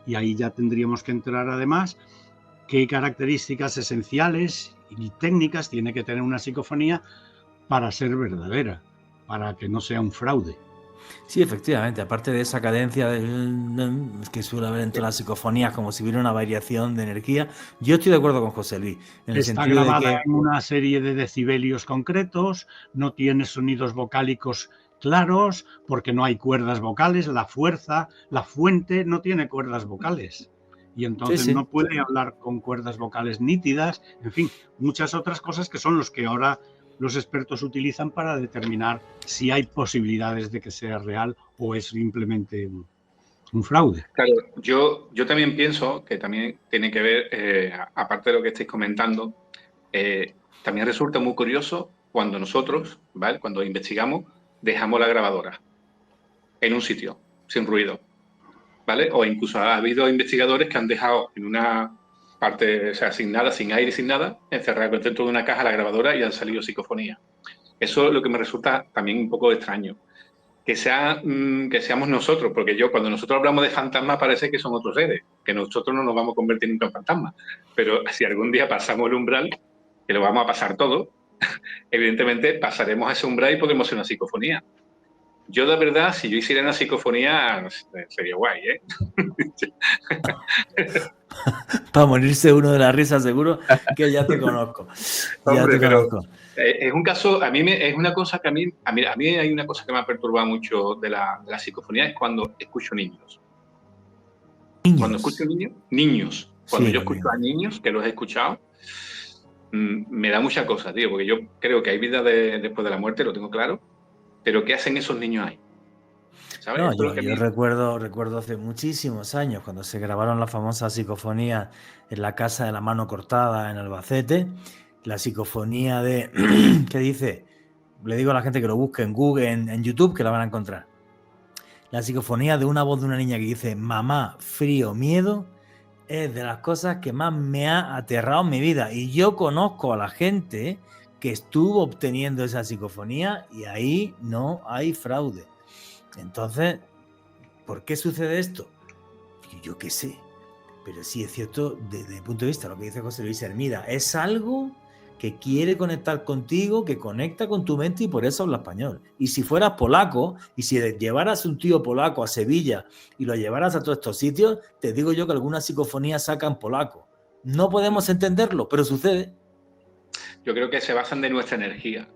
y ahí ya tendríamos que entrar además qué características esenciales y técnicas tiene que tener una psicofonía para ser verdadera, para que no sea un fraude. Sí, efectivamente, aparte de esa cadencia que suele haber en todas las psicofonías, como si hubiera una variación de energía, yo estoy de acuerdo con José Luis, en el Está sentido grabada de que... en una serie de decibelios concretos, no tiene sonidos vocálicos claros, porque no hay cuerdas vocales, la fuente no tiene cuerdas vocales. Y entonces Sí. no puede hablar con cuerdas vocales nítidas, en fin, muchas otras cosas que son los que ahora los expertos utilizan para determinar si hay posibilidades de que sea real o es simplemente un fraude. Claro, yo también pienso que también tiene que ver, aparte de lo que estáis comentando, también resulta muy curioso cuando nosotros, ¿vale? Cuando investigamos, dejamos la grabadora en un sitio, sin ruido, ¿vale? O incluso ha habido investigadores que han dejado en una parte, o sea, sin nada, sin aire, sin nada, encerrado dentro de una caja la grabadora y han salido psicofonías. Eso es lo que me resulta también un poco extraño. Que seamos nosotros, porque cuando nosotros hablamos de fantasmas parece que son otros seres, que nosotros no nos vamos a convertir nunca en fantasmas. Pero si algún día pasamos el umbral, que lo vamos a pasar todo, evidentemente pasaremos ese umbral y podremos hacer una psicofonía. Yo, la verdad, si yo hiciera una psicofonía, sería guay, ¿eh? Para morirse uno de la risa, seguro que ya te conozco. Hombre, pero es un caso, es una cosa que a mí hay una cosa que me ha perturbado mucho de la psicofonía, es cuando escucho niños. Cuando escucho niños. Cuando yo escucho a niños, que los he escuchado, me da mucha cosa, tío, porque yo creo que hay vida después de la muerte, lo tengo claro, pero ¿qué hacen esos niños ahí? ¿Sabes? No, yo recuerdo hace muchísimos años cuando se grabaron las famosas psicofonías en la Casa de la Mano Cortada en Albacete, la psicofonía de... ¿Qué dice? Le digo a la gente que lo busque en Google, en YouTube, que la van a encontrar. La psicofonía de una voz de una niña que dice mamá, frío, miedo, es de las cosas que más me ha aterrado en mi vida. Y yo conozco a la gente que estuvo obteniendo esa psicofonía y ahí no hay fraude. Entonces, ¿por qué sucede esto? Yo qué sé, pero sí es cierto desde el punto de vista de lo que dice José Luis Hermida, es algo que quiere conectar contigo, que conecta con tu mente y por eso habla español. Y si fueras polaco, y si llevaras un tío polaco a Sevilla y lo llevaras a todos estos sitios, te digo yo que algunas psicofonías sacan polaco. No podemos entenderlo, pero sucede. Yo creo que se basan de nuestra energía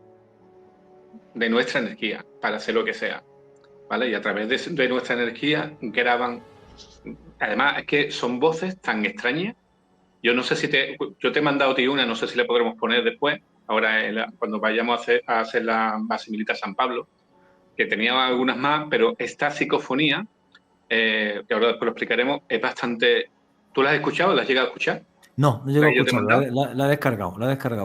para hacer lo que sea. ¿Vale? Y a través de nuestra energía graban. Además, es que son voces tan extrañas. Yo no sé si yo te he mandado a ti una, no sé si la podremos poner después, ahora cuando vayamos a hacer la base militar San Pablo, que tenía algunas más, pero esta psicofonía, que ahora después lo explicaremos, es bastante... ¿Tú la has escuchado? ¿La has llegado a escuchar? No llego a escucharla, la he descargado.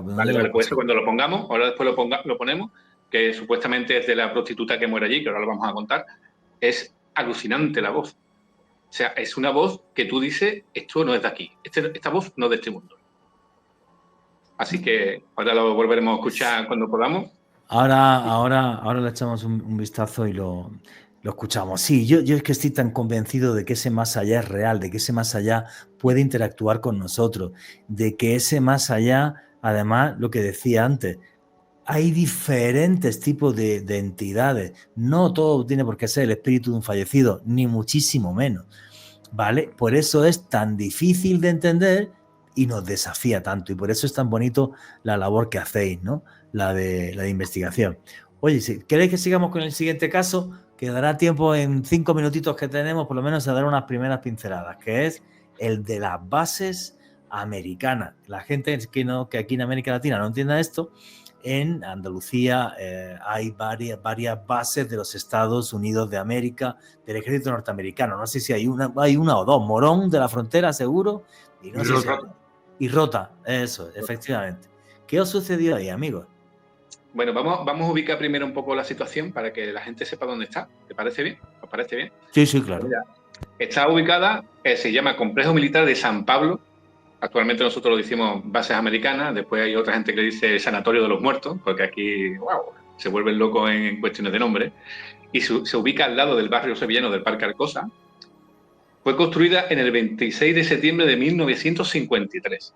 Vale, pues eso cuando lo pongamos, ahora después lo ponemos, que supuestamente es de la prostituta que muere allí, que ahora lo vamos a contar. Es alucinante la voz. O sea, es una voz que tú dices, esto no es de aquí, esta voz no es de este mundo. Así que ahora lo volveremos a escuchar cuando podamos. Ahora le echamos un vistazo y lo escuchamos. Sí, yo es que estoy tan convencido de que ese más allá es real, de que ese más allá puede interactuar con nosotros, de que ese más allá, además, lo que decía antes, hay diferentes tipos de entidades. No todo tiene por qué ser el espíritu de un fallecido, ni muchísimo menos, ¿vale? Por eso es tan difícil de entender y nos desafía tanto. Y por eso es tan bonito la labor que hacéis, ¿no? La de investigación. Oye, si queréis que sigamos con el siguiente caso, quedará tiempo en 5 minutitos que tenemos, por lo menos a dar unas primeras pinceladas, que es el de las bases americanas. La gente que aquí en América Latina no entienda esto, en Andalucía hay varias bases de los Estados Unidos de América, del ejército norteamericano. No sé si hay una o dos. Morón de la Frontera, seguro. Y no sé si y Rota, eso, efectivamente. ¿Qué os sucedió ahí, amigos? Bueno, vamos a ubicar primero un poco la situación para que la gente sepa dónde está. ¿Te parece bien? ¿Os parece bien? Sí, claro. Mira, está ubicada, se llama Complejo Militar de San Pablo. Actualmente nosotros lo decimos bases americanas, después hay otra gente que dice Sanatorio de los Muertos, porque aquí, se vuelven locos en cuestiones de nombre. Y se ubica al lado del barrio sevillano del Parque Arcosa. Fue construida en el 26 de septiembre de 1953.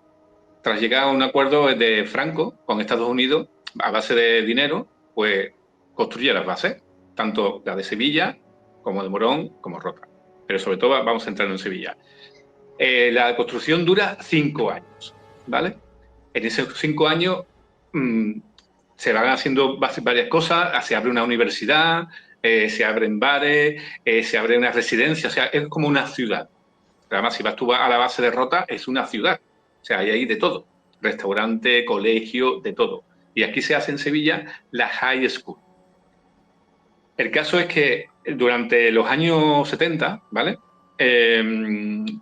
Tras llegar a un acuerdo de Franco con Estados Unidos, a base de dinero, pues construye las bases, tanto la de Sevilla como de Morón como Rota. Pero sobre todo vamos a entrar en Sevilla. La construcción dura 5 años, ¿vale? En esos 5 años se van haciendo varias cosas, se abre una universidad, se abren bares, se abre una residencia, o sea, es como una ciudad. Además, si vas tú a la base de Rota, es una ciudad, o sea, hay ahí de todo, restaurante, colegio, de todo. Y aquí se hace en Sevilla la High School. El caso es que durante los años 70, ¿vale?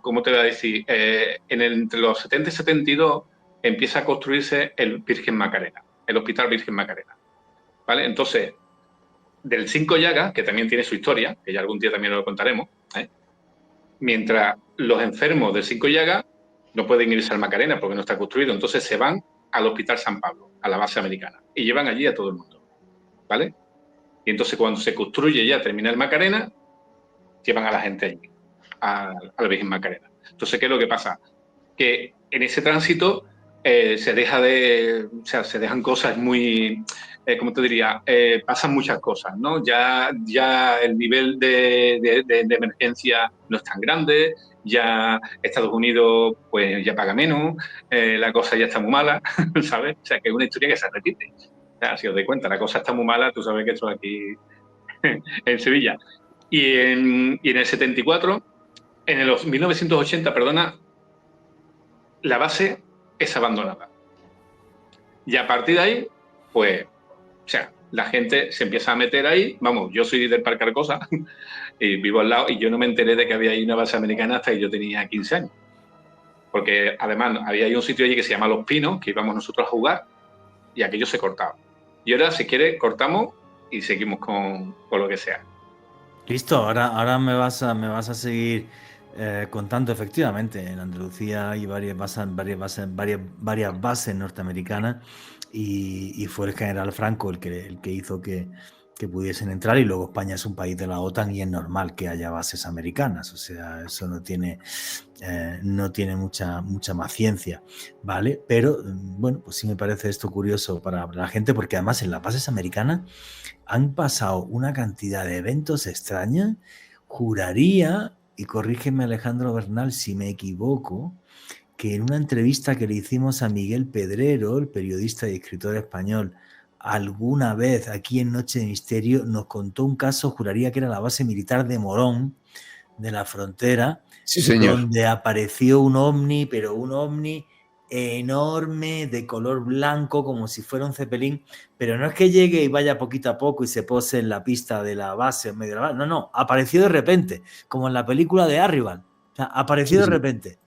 ¿Cómo te voy a decir? Entre los 70 y 72 empieza a construirse el Virgen Macarena, el Hospital Virgen Macarena, ¿vale? Entonces, del Cinco Llagas, que también tiene su historia, que ya algún día también lo contaremos, mientras los enfermos del Cinco Llagas no pueden irse al Macarena porque no está construido, entonces se van al Hospital San Pablo, a la base americana, y llevan allí a todo el mundo, ¿vale? Y entonces cuando se construye ya, termina el Macarena, llevan a la gente allí, a la Virgen Macarena. Entonces, ¿qué es lo que pasa? Que en ese tránsito se dejan cosas muy, ¿cómo te diría? Pasan muchas cosas, ¿no? Ya el nivel de emergencia no es tan grande, ya Estados Unidos pues ya paga menos, la cosa ya está muy mala, ¿sabes? O sea, que es una historia que se repite. O sea, si os dais cuenta, la cosa está muy mala, tú sabes que esto aquí en Sevilla. Y en el 74, en el 1980, perdona, la base es abandonada. Y a partir de ahí, pues, o sea, la gente se empieza a meter ahí. Vamos, yo soy del Parque Arcosa y vivo al lado y yo no me enteré de que había ahí una base americana hasta que yo tenía 15 años. Porque además había ahí un sitio allí que se llama Los Pinos, que íbamos nosotros a jugar y aquello se cortaba. Y ahora, si quieres, cortamos y seguimos con lo que sea. Listo, ahora me vas a seguir contando. Efectivamente, en Andalucía hay varias bases norteamericanas y fue el general Franco el que hizo que pudiesen entrar, y luego España es un país de la OTAN y es normal que haya bases americanas, o sea, eso no tiene mucha más ciencia, ¿vale? Pero bueno, pues sí me parece esto curioso para la gente, porque además en las bases americanas han pasado una cantidad de eventos extraños. Juraría, y corrígeme Alejandro Bernal si me equivoco, que en una entrevista que le hicimos a Miguel Pedrero, el periodista y escritor español, alguna vez aquí en Noche de Misterio, nos contó un caso, juraría que era la base militar de Morón, de la Frontera, sí, señor, donde apareció un ovni, pero un ovni enorme, de color blanco, como si fuera un cepelín, pero no es que llegue y vaya poquito a poco y se pose en la pista de la base, en medio de la base. No, apareció de repente, como en la película de Arrival. O sea, apareció de repente.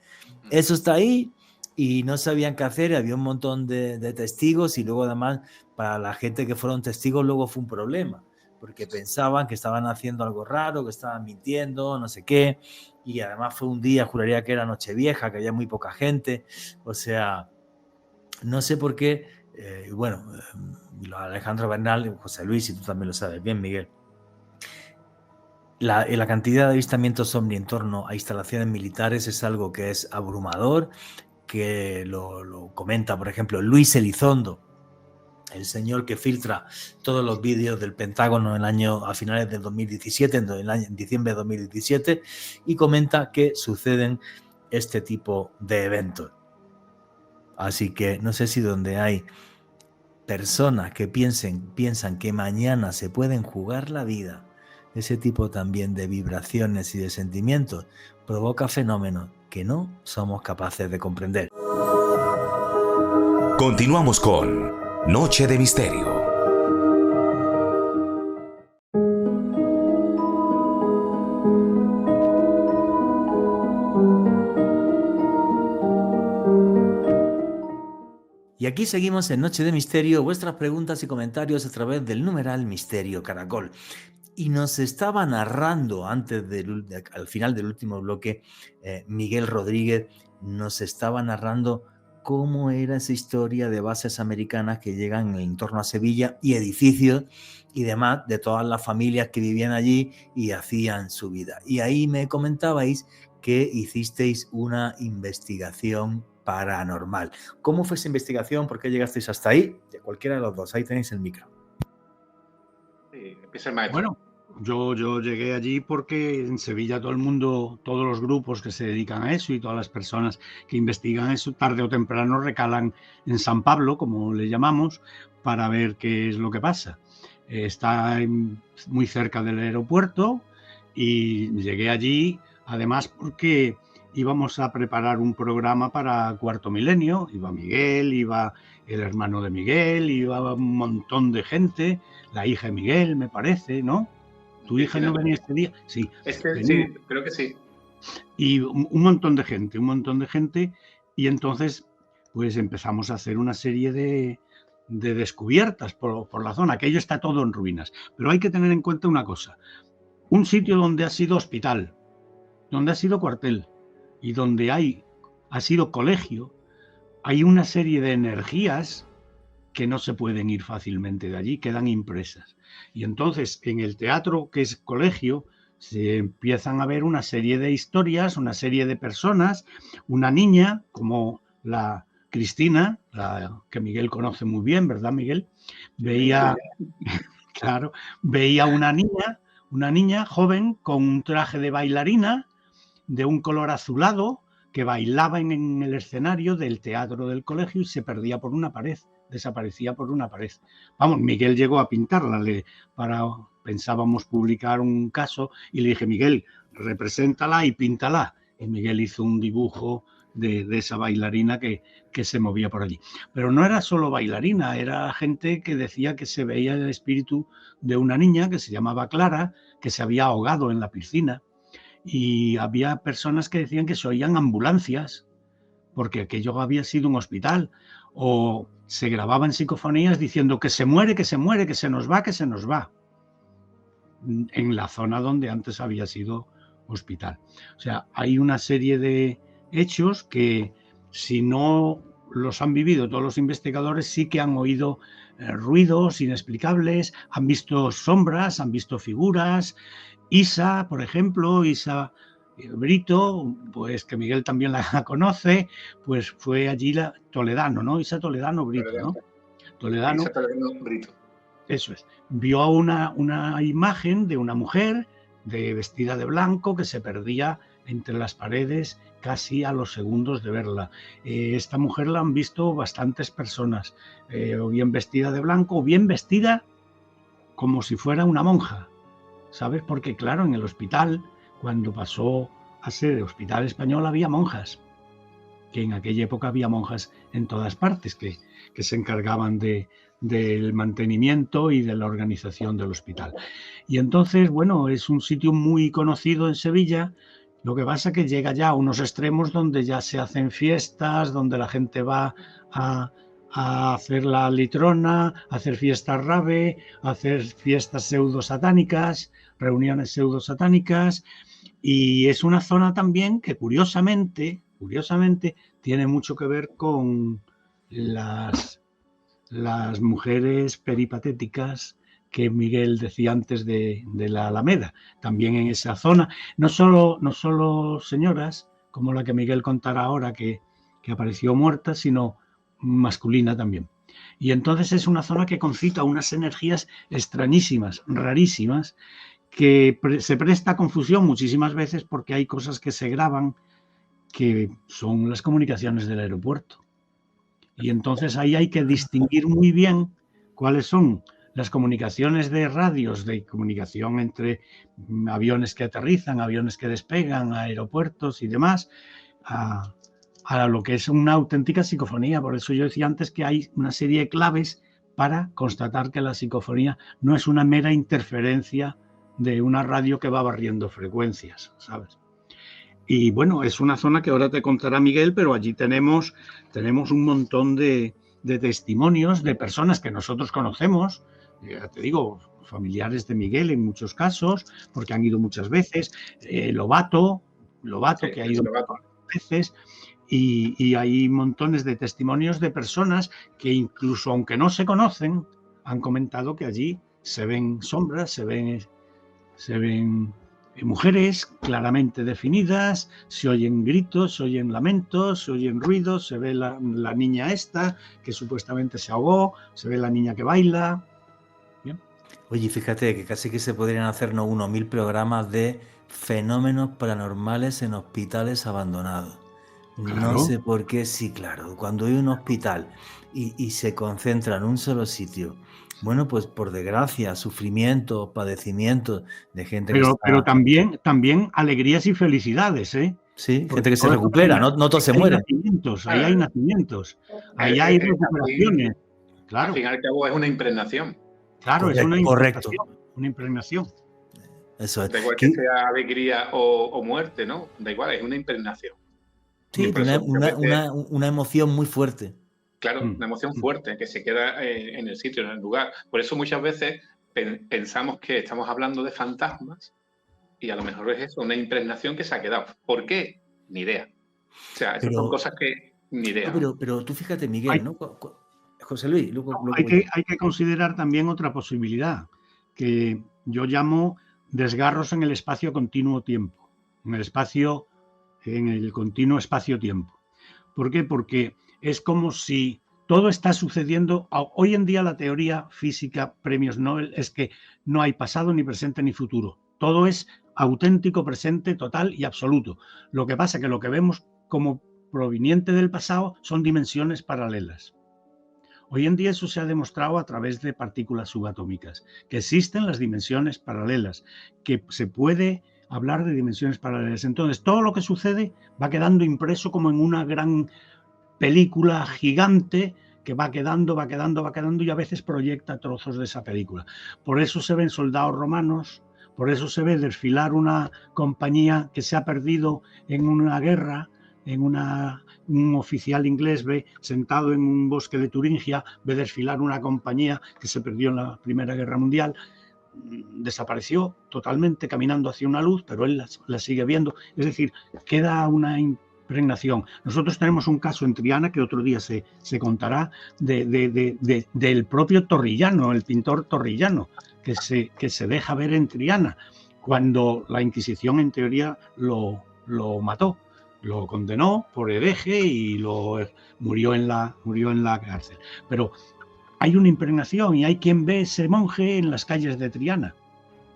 Eso está ahí y no sabían qué hacer, había un montón de testigos, y luego además para la gente que fueron testigos luego fue un problema, porque pensaban que estaban haciendo algo raro, que estaban mintiendo, no sé qué, y además fue un día, juraría que era Nochevieja, que había muy poca gente, o sea, no sé por qué, bueno, Alejandro Bernal, José Luis, y tú también lo sabes bien, Miguel, la cantidad de avistamientos ovni en torno a instalaciones militares es algo que es abrumador, que lo comenta, por ejemplo, Luis Elizondo, el señor que filtra todos los vídeos del Pentágono a finales del 2017, en diciembre de 2017, y comenta que suceden este tipo de eventos. Así que no sé si donde hay personas que piensan que mañana se pueden jugar la vida, ese tipo también de vibraciones y de sentimientos provoca fenómenos que no somos capaces de comprender. Continuamos con Noche de Misterio. Y aquí seguimos en Noche de Misterio, vuestras preguntas y comentarios a través del numeral Misterio Caracol. Y nos estaba narrando al final del último bloque, Miguel Rodríguez nos estaba narrando cómo era esa historia de bases americanas que llegan en torno a Sevilla y edificios y demás de todas las familias que vivían allí y hacían su vida. Y ahí me comentabais que hicisteis una investigación paranormal. ¿Cómo fue esa investigación? ¿Por qué llegasteis hasta ahí? De cualquiera de los dos, ahí tenéis el micro. Sí, empieza el maestro. Bueno, yo llegué allí porque en Sevilla todo el mundo, todos los grupos que se dedican a eso y todas las personas que investigan eso, tarde o temprano recalan en San Pablo, como le llamamos, para ver qué es lo que pasa. Está muy cerca del aeropuerto y llegué allí, además porque íbamos a preparar un programa para Cuarto Milenio. Iba Miguel, iba el hermano de Miguel, iba un montón de gente, la hija de Miguel, me parece, ¿no? ¿Tu hija no venía este día? Sí. Sí, creo que sí. Y un montón de gente. Y entonces, pues empezamos a hacer una serie de descubiertas por la zona. Aquello está todo en ruinas. Pero hay que tener en cuenta una cosa. Un sitio donde ha sido hospital, donde ha sido cuartel y donde ha sido colegio, hay una serie de energías que no se pueden ir fácilmente de allí, quedan impresas. Y entonces en el teatro, que es colegio, se empiezan a ver una serie de historias, una serie de personas, una niña como la Cristina, la que Miguel conoce muy bien, ¿verdad, Miguel? Veía una niña joven con un traje de bailarina de un color azulado que bailaba en el escenario del teatro del colegio y se perdía por una pared, desaparecía por una pared. Vamos, Miguel llegó a pintarla, pensábamos publicar un caso y le dije, Miguel, represéntala y píntala. Y Miguel hizo un dibujo de esa bailarina que se movía por allí. Pero no era solo bailarina, era gente que decía que se veía el espíritu de una niña que se llamaba Clara, que se había ahogado en la piscina. Y había personas que decían que se oían ambulancias, porque aquello había sido un hospital, o se grababan psicofonías diciendo que se muere, que se muere, que se nos va, en la zona donde antes había sido hospital. O sea, hay una serie de hechos que, si no los han vivido todos los investigadores, sí que han oído ruidos inexplicables, han visto sombras, han visto figuras. Isa, por ejemplo, Isa Brito, pues que Miguel también la conoce, pues fue allí la Toledano, ¿no? Isa Toledano Brito, ¿no? Toledano. Isa Toledano Brito. Eso es. Vio una imagen de una mujer vestida de blanco que se perdía entre las paredes casi a los segundos de verla. Esta mujer la han visto bastantes personas, o bien vestida de blanco o bien vestida como si fuera una monja. ¿Sabes? Porque claro, en el hospital, cuando pasó a ser hospital español, había monjas, que en aquella época había monjas en todas partes, que se encargaban del mantenimiento y de la organización del hospital. Y entonces, bueno, es un sitio muy conocido en Sevilla. Lo que pasa es que llega ya a unos extremos donde ya se hacen fiestas, donde la gente va a hacer la litrona, a hacer fiestas rave, a hacer fiestas pseudo-satánicas, reuniones pseudo-satánicas, y es una zona también que curiosamente tiene mucho que ver con las mujeres peripatéticas que Miguel decía antes de la Alameda, también en esa zona, no solo señoras, como la que Miguel contará ahora, que apareció muerta, sino masculina también. Y entonces es una zona que concita unas energías extrañísimas, rarísimas, que se presta a confusión muchísimas veces porque hay cosas que se graban que son las comunicaciones del aeropuerto. Y entonces ahí hay que distinguir muy bien cuáles son las comunicaciones de radios, de comunicación entre aviones que aterrizan, aviones que despegan, aeropuertos y demás, a lo que es una auténtica psicofonía. Por eso yo decía antes que hay una serie de claves para constatar que la psicofonía no es una mera interferencia de una radio que va barriendo frecuencias, ¿sabes? Y bueno, es una zona que ahora te contará Miguel, pero allí tenemos un montón de testimonios de personas que nosotros conocemos, ya te digo, familiares de Miguel en muchos casos, porque han ido muchas veces, Lobato, sí, que ha ido muchas veces, y hay montones de testimonios de personas que incluso aunque no se conocen, han comentado que allí se ven sombras, se ven mujeres claramente definidas, se oyen gritos, se oyen lamentos, se oyen ruidos, se ve la niña esta que supuestamente se ahogó, se ve la niña que baila. ¿Bien? Oye, fíjate que casi que se podrían hacernos 1000 programas de fenómenos paranormales en hospitales abandonados. Claro. No sé por qué, sí, claro, cuando hay un hospital y se concentra en un solo sitio, bueno, pues por desgracia, sufrimientos, padecimientos de gente pero también alegrías y felicidades, ¿eh? Sí, porque gente que se recupera, no todos se mueren. Ahí hay nacimientos, ahí hay recuperaciones. Claro. Al fin y al cabo es una impregnación. Claro, correcto, es una impregnación. Una impregnación. Eso es. Da igual que sea alegría o muerte, ¿no? Da igual, es una impregnación. Sí, una emoción muy fuerte. Claro, una emoción fuerte que se queda en el sitio, en el lugar. Por eso muchas veces pensamos que estamos hablando de fantasmas y a lo mejor es eso, una impregnación que se ha quedado. ¿Por qué? Ni idea. O sea, esas son cosas que ni idea. No, pero tú fíjate, Miguel, ¿no? José Luis, hay que considerar también otra posibilidad, que yo llamo desgarros en el espacio continuo-tiempo, en el continuo espacio-tiempo. ¿Por qué? Porque es como si todo está sucediendo. Hoy en día la teoría física, premios Nobel, es que no hay pasado, ni presente, ni futuro. Todo es auténtico, presente, total y absoluto. Lo que pasa es que lo que vemos como proveniente del pasado son dimensiones paralelas. Hoy en día eso se ha demostrado a través de partículas subatómicas, que existen las dimensiones paralelas, que se puede hablar de dimensiones paralelas. Entonces, todo lo que sucede va quedando impreso como en una gran película gigante que va quedando y a veces proyecta trozos de esa película. Por eso se ven soldados romanos, por eso se ve desfilar una compañía que se ha perdido en una guerra, un oficial inglés ve sentado en un bosque de Turingia, ve desfilar una compañía que se perdió en la Primera Guerra Mundial, desapareció totalmente caminando hacia una luz, pero él la sigue viendo. Es decir, queda una impregnación. Nosotros tenemos un caso en Triana que otro día se contará del propio Torrillano, el pintor Torrillano, que se deja ver en Triana, cuando la Inquisición en teoría lo mató. Lo condenó por hereje y murió en la cárcel. Pero hay una impregnación y hay quien ve ese monje en las calles de Triana,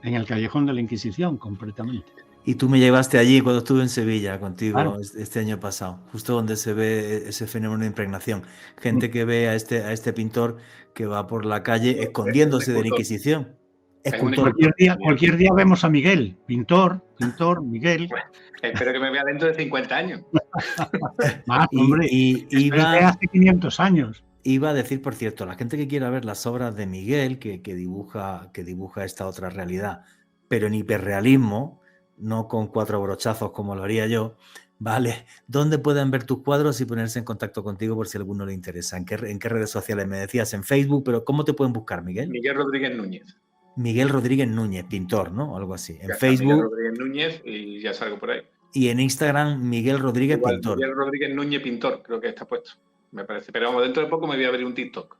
en el callejón de la Inquisición, completamente. Y tú me llevaste allí cuando estuve en Sevilla contigo, claro, este año pasado, justo donde se ve ese fenómeno de impregnación. Gente que ve a este pintor que va por la calle escondiéndose de la Inquisición. Cualquier día vemos a Miguel, pintor, Miguel. Bueno, espero que me vea dentro de 50 años. Hombre, iba hace 500 años. Iba a decir, por cierto, la gente que quiera ver las obras de Miguel, que dibuja esta otra realidad, pero en hiperrealismo, no con 4 brochazos como lo haría yo, ¿vale? ¿Dónde pueden ver tus cuadros y ponerse en contacto contigo por si a alguno le interesa? ¿En qué redes sociales? Me decías en Facebook, pero ¿cómo te pueden buscar, Miguel? Miguel Rodríguez Núñez. Miguel Rodríguez Núñez, pintor, ¿no? Algo así. En ya Facebook. Miguel Rodríguez Núñez y ya salgo por ahí. Y en Instagram, Miguel Rodríguez Pintor. Miguel Rodríguez Núñez Pintor, creo que está puesto. me parece. Pero vamos, dentro de poco me voy a abrir un TikTok.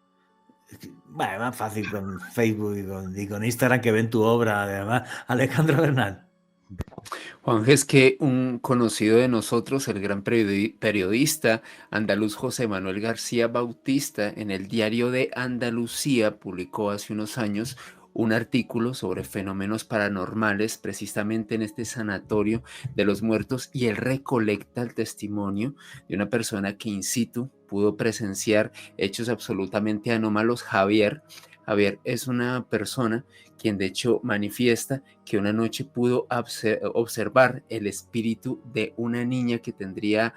Bueno, más fácil con Facebook y con Instagram, que ven tu obra, además. Alejandro Bernal. Juan, es que un conocido de nosotros, el gran periodista andaluz José Manuel García Bautista, en el Diario de Andalucía, publicó hace unos años un artículo sobre fenómenos paranormales, precisamente en este sanatorio de los muertos, y él recolecta el testimonio de una persona que in situ pudo presenciar hechos absolutamente anómalos. Javier es una persona quien de hecho manifiesta que una noche pudo observar el espíritu de una niña que tendría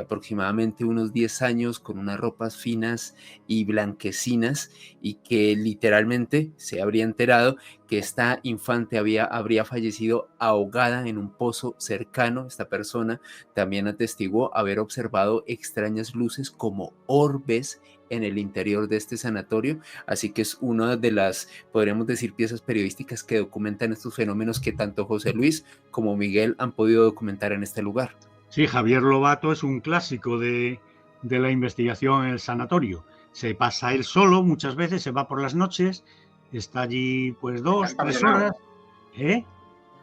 aproximadamente unos 10 años, con unas ropas finas y blanquecinas, y que literalmente se habría enterado que esta infante habría fallecido ahogada en un pozo cercano. Esta persona también atestiguó haber observado extrañas luces como orbes en el interior de este sanatorio, así que es una de las, podríamos decir, piezas periodísticas que documentan estos fenómenos que tanto José Luis como Miguel han podido documentar en este lugar. Sí, Javier Lobato es un clásico de la investigación en el sanatorio. Se pasa él solo, muchas veces se va por las noches, está allí pues 2, 3 horas.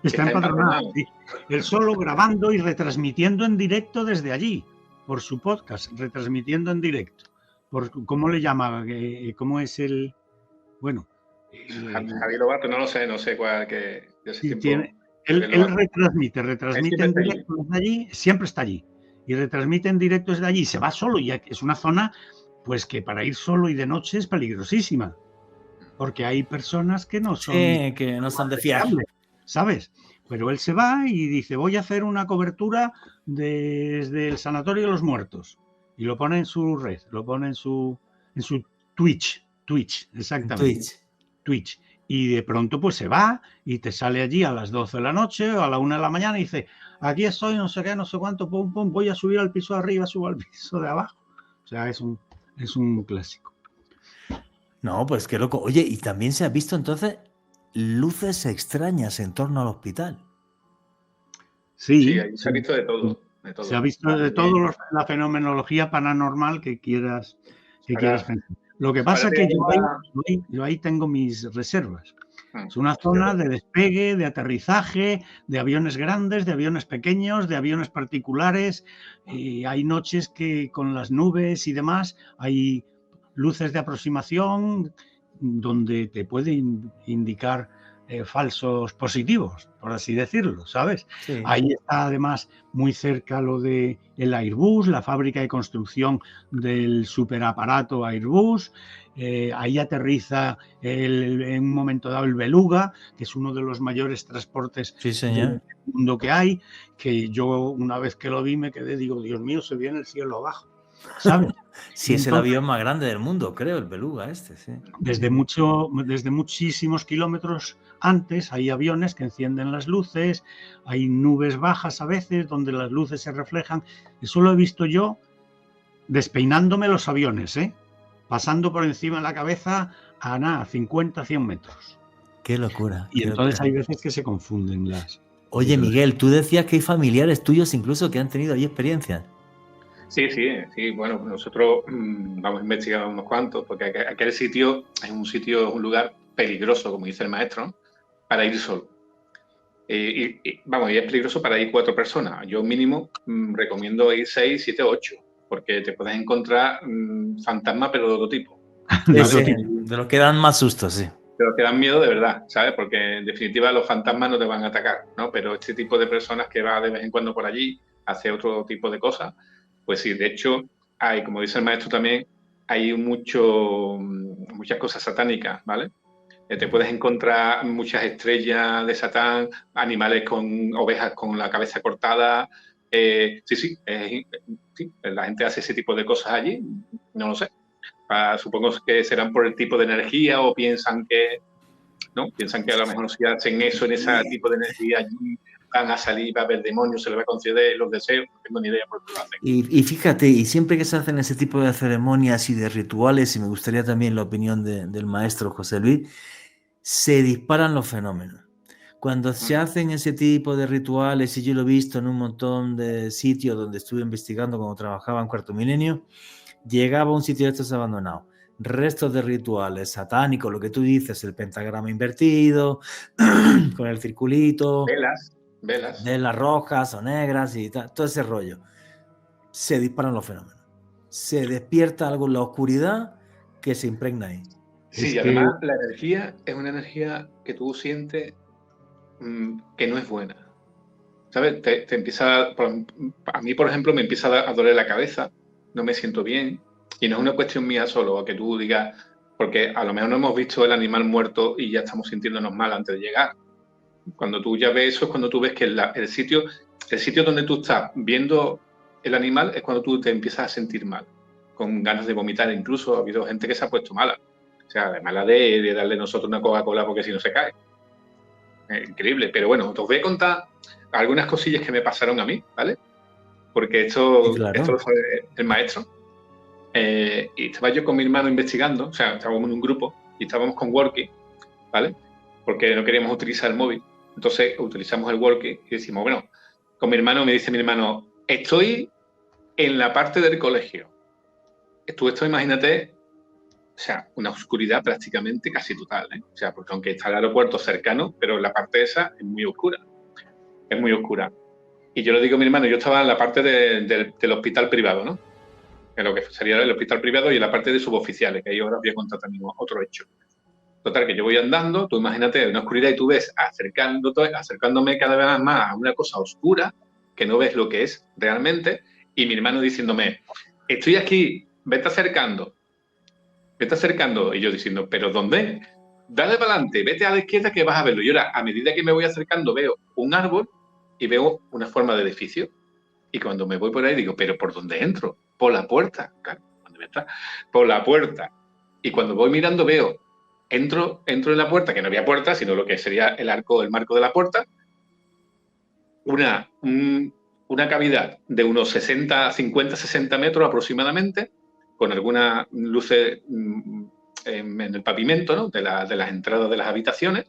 Está empadronado. Sí. Él solo grabando y retransmitiendo en directo desde allí, por su podcast, retransmitiendo en directo. ¿Cómo le llama? ¿Cómo es el...? Bueno... Javier Lobato, no sé cuál que... Sí, él retransmite en directo desde allí, siempre está allí. Y retransmite en directo desde allí, se va solo, y es una zona pues que para ir solo y de noche es peligrosísima. Porque hay personas que no son... que no son de fiar. ¿Sabes? Pero él se va y dice, voy a hacer una cobertura desde el Sanatorio de los Muertos. Y lo pone en su red, lo pone en su Twitch, exactamente. Twitch. Y de pronto pues se va y te sale allí a las 12 de la noche o a la 1 de la mañana y dice, aquí estoy, no sé qué, no sé cuánto, pum, pum, voy a subir al piso de arriba, subo al piso de abajo. O sea, es un clásico. No, pues qué loco. Oye, y también se ha visto entonces luces extrañas en torno al hospital. Sí, ahí se ha visto de todo. Se ha visto de todo, la fenomenología paranormal que quieras pensar. Lo que pasa es que yo ahí tengo mis reservas. Es una zona de despegue, de aterrizaje, de aviones grandes, de aviones pequeños, de aviones particulares. Y hay noches que con las nubes y demás hay luces de aproximación donde te pueden indicar falsos positivos, por así decirlo, ¿sabes? Sí. Ahí está además muy cerca lo de el Airbus, la fábrica de construcción del superaparato Airbus. Ahí aterriza en un momento dado el Beluga, que es uno de los mayores transportes del mundo que hay, que yo una vez que lo vi me quedé, digo, Dios mío, se viene el cielo abajo, ¿sabes? Sí, es el avión más grande del mundo, creo, el Beluga este, sí. Desde muchísimos kilómetros antes hay aviones que encienden las luces, hay nubes bajas a veces donde las luces se reflejan. Eso lo he visto yo despeinándome los aviones, pasando por encima de la cabeza a 50, 100 metros. Qué locura. Y entonces hay veces que se confunden las... Oye, Miguel, tú decías que hay familiares tuyos incluso que han tenido ahí experiencias. Sí, bueno, nosotros vamos a investigar unos cuantos, porque aquel sitio es un lugar peligroso, como dice el maestro, ¿no? Para ir solo. Y es peligroso para ir 4 personas. Yo mínimo recomiendo ir 6, 7, 8, porque te puedes encontrar fantasmas, pero de otro tipo. De los que dan más susto, sí. De los que dan miedo de verdad, ¿sabes? Porque en definitiva los fantasmas no te van a atacar, ¿no? Pero este tipo de personas que va de vez en cuando por allí, hace otro tipo de cosas, pues sí, de hecho, hay, como dice el maestro también, hay muchas cosas satánicas, ¿vale? Te puedes encontrar muchas estrellas de Satán, animales con ovejas con la cabeza cortada. Sí, la gente hace ese tipo de cosas allí, no lo sé. Supongo que serán por el tipo de energía o piensan que a lo mejor si hacen eso en ese tipo de energía allí, van a salir, va a haber demonios, se les va a conceder los deseos, no tengo ni idea por qué lo hacen. Y fíjate, y siempre que se hacen ese tipo de ceremonias y de rituales, y me gustaría también la opinión del maestro José Luis, se disparan los fenómenos. Cuando se hacen ese tipo de rituales, y yo lo he visto en un montón de sitios donde estuve investigando cuando trabajaba en Cuarto Milenio, llegaba a un sitio de estos abandonados, restos de rituales satánicos, lo que tú dices, el pentagrama invertido, con el circulito, velas rojas o negras y tal, todo ese rollo, se disparan los fenómenos. Se despierta algo en la oscuridad que se impregna ahí. Sí, además la energía es una energía que tú sientes que no es buena. ¿Sabes? Te empieza a mí, por ejemplo, me empieza a doler la cabeza, no me siento bien, y no es una cuestión mía solo, a que tú digas, porque a lo mejor no hemos visto el animal muerto y ya estamos sintiéndonos mal antes de llegar. Cuando tú ya ves eso, es cuando tú ves que el sitio donde tú estás viendo el animal es cuando tú te empiezas a sentir mal, con ganas de vomitar. Incluso ha habido gente que se ha puesto mala. O sea, de mala de darle nosotros una Coca-Cola porque si no se cae. Increíble. Pero bueno, os voy a contar algunas cosillas que me pasaron a mí, ¿vale? Porque esto lo sabe el maestro. Y estaba yo con mi hermano investigando, o sea, estábamos en un grupo y estábamos con Walkie, ¿vale? Porque no queríamos utilizar el móvil. Entonces utilizamos el Walkie y decimos, bueno, con mi hermano, me dice mi hermano, estoy en la parte del colegio. Esto, imagínate, o sea, una oscuridad prácticamente casi total, ¿eh? O sea, porque aunque está el aeropuerto cercano, pero la parte esa es muy oscura. Es muy oscura. Y yo le digo a mi hermano, yo estaba en la parte del hospital privado, ¿no? En lo que sería el hospital privado y en la parte de suboficiales, que ahí ahora voy a contar también otro hecho. Total, que yo voy andando, tú imagínate una oscuridad y tú ves acercándome cada vez más a una cosa oscura, que no ves lo que es realmente, y mi hermano diciéndome, estoy aquí, vete acercando, y yo diciendo, ¿pero dónde? Dale para adelante, vete a la izquierda que vas a verlo. Y ahora, a medida que me voy acercando, veo un árbol y veo una forma de edificio. Y cuando me voy por ahí digo, ¿pero por dónde entro? Por la puerta. Claro, ¿dónde está? Por la puerta. Y cuando voy mirando veo, entro en la puerta, que no había puerta, sino lo que sería el marco de la puerta, una cavidad de unos 50, 60 metros aproximadamente, con algunas luces en el pavimento, ¿no? de las entradas de las habitaciones,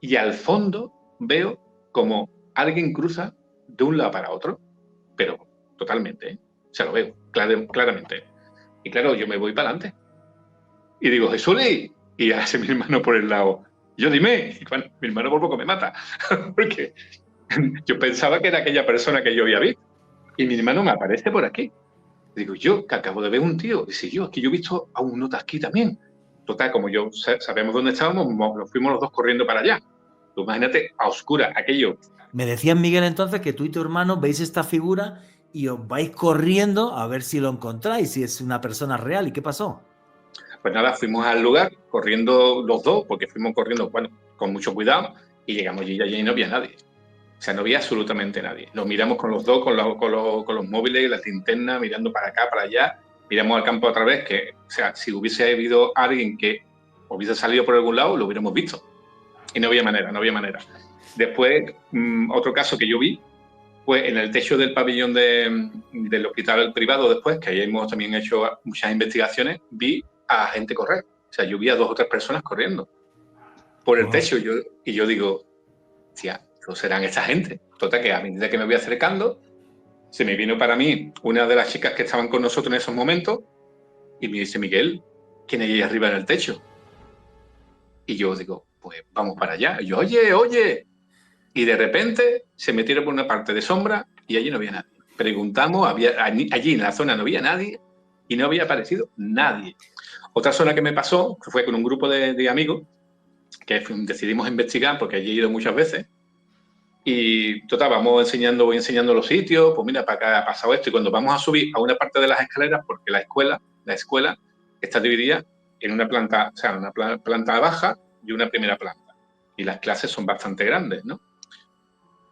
y al fondo veo como alguien cruza de un lado para otro, pero totalmente, ¿eh? O sea, lo veo claramente. Y claro, yo me voy para adelante. Y digo, ¡Jesuli! Y hace mi hermano por el lado, yo dime, y bueno, mi hermano por poco me mata, porque yo pensaba que era aquella persona que yo había visto. Y mi hermano me aparece por aquí. Digo, yo, que acabo de ver un tío. Dice, yo, es que yo he visto a un nota aquí también. Total, como yo sabemos dónde estábamos, nos fuimos los dos corriendo para allá. Tú imagínate, a oscura, aquello. Me decían, Miguel, entonces que tú y tu hermano veis esta figura y os vais corriendo a ver si lo encontráis, si es una persona real. ¿Y qué pasó? Pues nada, fuimos al lugar corriendo los dos, porque fuimos corriendo, bueno, con mucho cuidado, y llegamos allí y allí no había nadie. O sea, no había absolutamente nadie. Lo miramos con los dos, con los móviles, las linternas, mirando para acá, para allá. Miramos al campo otra vez, que, o sea, si hubiese habido alguien que hubiese salido por algún lado, lo hubiéramos visto. Y no había manera. Después, otro caso que yo vi, fue en el techo del pabellón del hospital privado después, que ahí hemos también hecho muchas investigaciones, vi a gente correr. O sea, yo vi a 2 o 3 personas corriendo por el techo. Y yo digo, tía, ¿no serán esta gente? Total, que a medida que me voy acercando, se me vino para mí una de las chicas que estaban con nosotros en esos momentos y me dice, Miguel, ¿quién hay ahí arriba en el techo? Y yo digo, pues vamos para allá. Y yo, oye. Y de repente se metieron por una parte de sombra y allí no había nadie. Preguntamos, allí en la zona no había nadie y no había aparecido nadie. Otra zona que me pasó, que fue con un grupo de amigos, que decidimos investigar porque allí he ido muchas veces. Y total, voy enseñando los sitios, pues mira, para acá ha pasado esto. Y cuando vamos a subir a una parte de las escaleras, porque la escuela está dividida en una planta, o sea, una planta baja y una primera planta. Y las clases son bastante grandes, ¿no?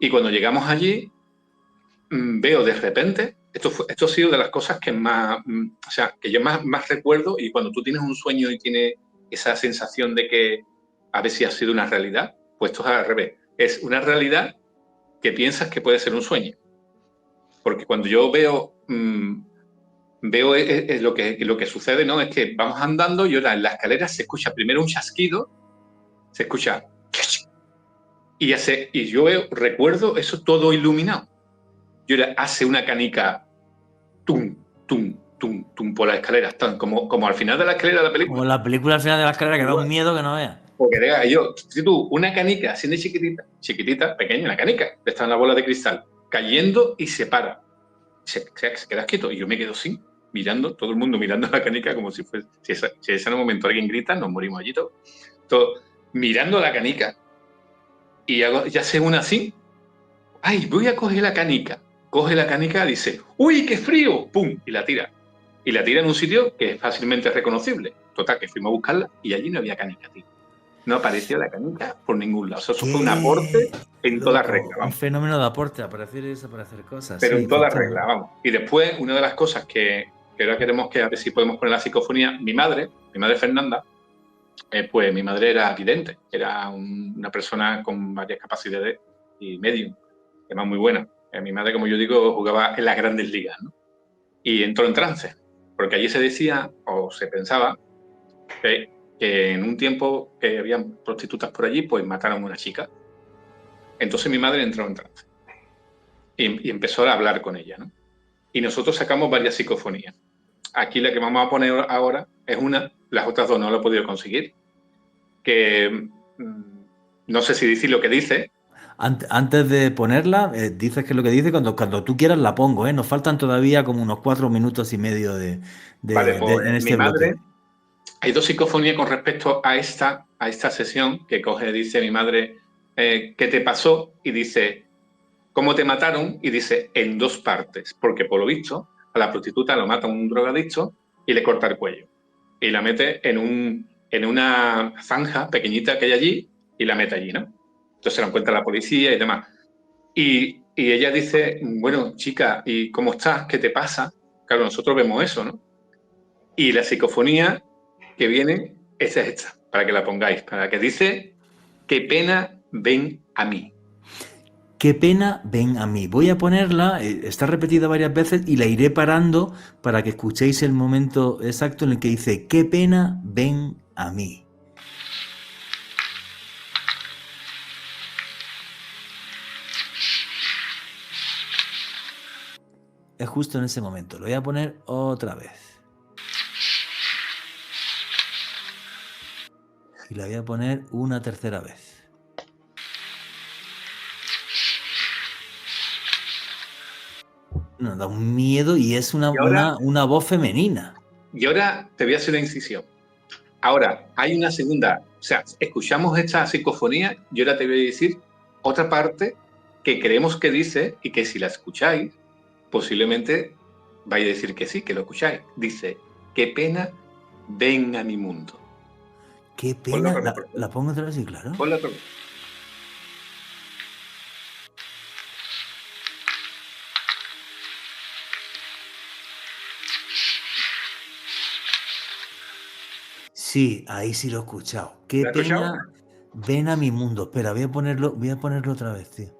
Y cuando llegamos allí, veo de repente, esto ha sido de las cosas que más, o sea, que yo más recuerdo, y cuando tú tienes un sueño y tienes esa sensación de que a ver si ha sido una realidad, pues esto es al revés. Es una realidad que piensas que puede ser un sueño. Porque cuando yo veo lo que sucede, ¿no? Es que vamos andando y ahora en la escalera se escucha primero un chasquido, se escucha y yo recuerdo eso todo iluminado. Y ahora hace una canica tum, tum, tum, tum por las escaleras, tan, como al final de la escalera de la película. Como la película al final de la escalera que da un miedo que no veas. Porque diga yo, si tú, una canica así de chiquitita, pequeña, una canica, está en la bola de cristal, cayendo y se para. Se queda quieto y yo me quedo así, mirando, todo el mundo mirando la canica como si fuese, si en ese momento alguien grita, nos morimos allí todos mirando la canica y ya se une así, ay, voy a coger la canica, coge la canica, dice, uy, qué frío, pum, y la tira en un sitio que es fácilmente reconocible. Total, que fuimos a buscarla y allí no había canica, tío. No apareció la canica por ningún lado. Eso fue un aporte en toda regla, vamos. Un fenómeno de aporte, aparecer y desaparecer cosas. Pero sí, en toda regla, vamos. Y después, una de las cosas que ahora queremos que a ver si podemos poner la psicofonía, mi madre Fernanda, pues mi madre era vidente, era una persona con varias capacidades y medium, además muy buena. Mi madre, como yo digo, jugaba en las grandes ligas, ¿no? Y entró en trance, porque allí se decía, o se pensaba, que en un tiempo que habían prostitutas por allí, pues mataron a una chica. Entonces mi madre entró en trance y empezó a hablar con ella, ¿no? Y nosotros sacamos varias psicofonías. Aquí la que vamos a poner ahora es una, las otras dos no lo he podido conseguir, que no sé si decir lo que dice. Antes de ponerla, dices que es lo que dice, cuando tú quieras la pongo, ¿eh? Nos faltan todavía como unos 4 minutos y medio Vale, pues en este mi madre, bloque. hay dos psicofonías con respecto a esta sesión que coge, dice mi madre, ¿qué te pasó? Y dice, ¿cómo te mataron? Y dice, en 2 partes, porque por lo visto a la prostituta lo mata un drogadicto y le corta el cuello. Y la mete en una zanja pequeñita que hay allí y la mete allí, ¿no? Entonces se lo encuentra la policía y demás. Y ella dice, bueno, chica, ¿y cómo estás? ¿Qué te pasa? Claro, nosotros vemos eso, ¿no? Y la psicofonía que viene, esa es esta, para que la pongáis, para que dice, qué pena ven a mí. Qué pena ven a mí. Voy a ponerla, está repetida varias veces y la iré parando para que escuchéis el momento exacto en el que dice, qué pena ven a mí. Es justo en ese momento. Lo voy a poner otra vez. Y la voy a poner una tercera vez. Nos da un miedo y es una voz femenina. Y ahora te voy a hacer una incisión. Ahora, hay una segunda, o sea, escuchamos esta psicofonía y ahora te voy a decir otra parte que creemos que dice y que si la escucháis, posiblemente vais a decir que sí, que lo escucháis. Dice, qué pena ven a mi mundo. Qué pena, la pongo otra vez, sí, claro. Ponla otra vez. Sí, ahí sí lo he escuchado. Qué pena ven a mi mundo. Espera, voy a ponerlo otra vez, tío.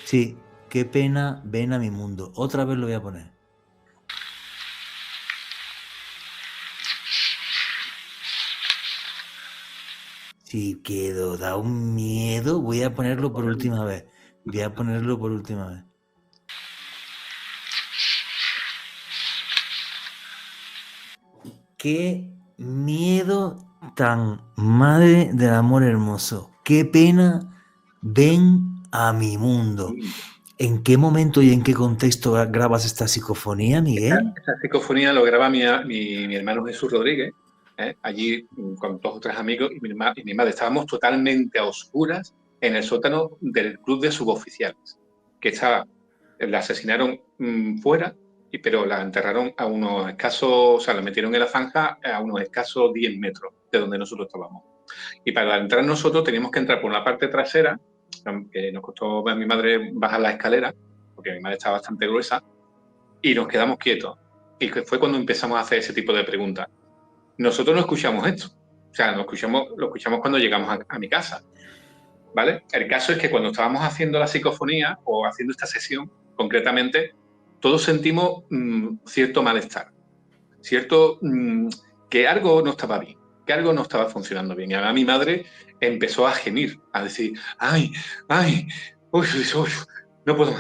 Sí, qué pena ven a mi mundo. Otra vez lo voy a poner. Sí, da un miedo. Voy a ponerlo por última vez. Qué miedo tan madre del amor hermoso. Qué pena ven a mi mundo. ¿En qué momento y en qué contexto grabas esta psicofonía, Miguel? Esta psicofonía lo graba mi hermano Jesús Rodríguez, allí con 2 o 3 amigos y mi madre. Estábamos totalmente a oscuras en el sótano del club de suboficiales, que la asesinaron fuera, pero la enterraron a unos escasos, o sea, la metieron en la zanja a unos escasos 10 metros de donde nosotros estábamos. Y para entrar nosotros teníamos que entrar por la parte trasera, que nos costó a mi madre bajar la escalera, porque mi madre estaba bastante gruesa, y nos quedamos quietos. Y fue cuando empezamos a hacer ese tipo de preguntas. Nosotros no escuchamos esto. O sea, lo escuchamos cuando llegamos a mi casa, ¿vale? El caso es que cuando estábamos haciendo la psicofonía o haciendo esta sesión, concretamente, todos sentimos cierto malestar, que algo no estaba bien, que algo no estaba funcionando bien. Y a mi madre empezó a gemir, a decir, ay, uy, no puedo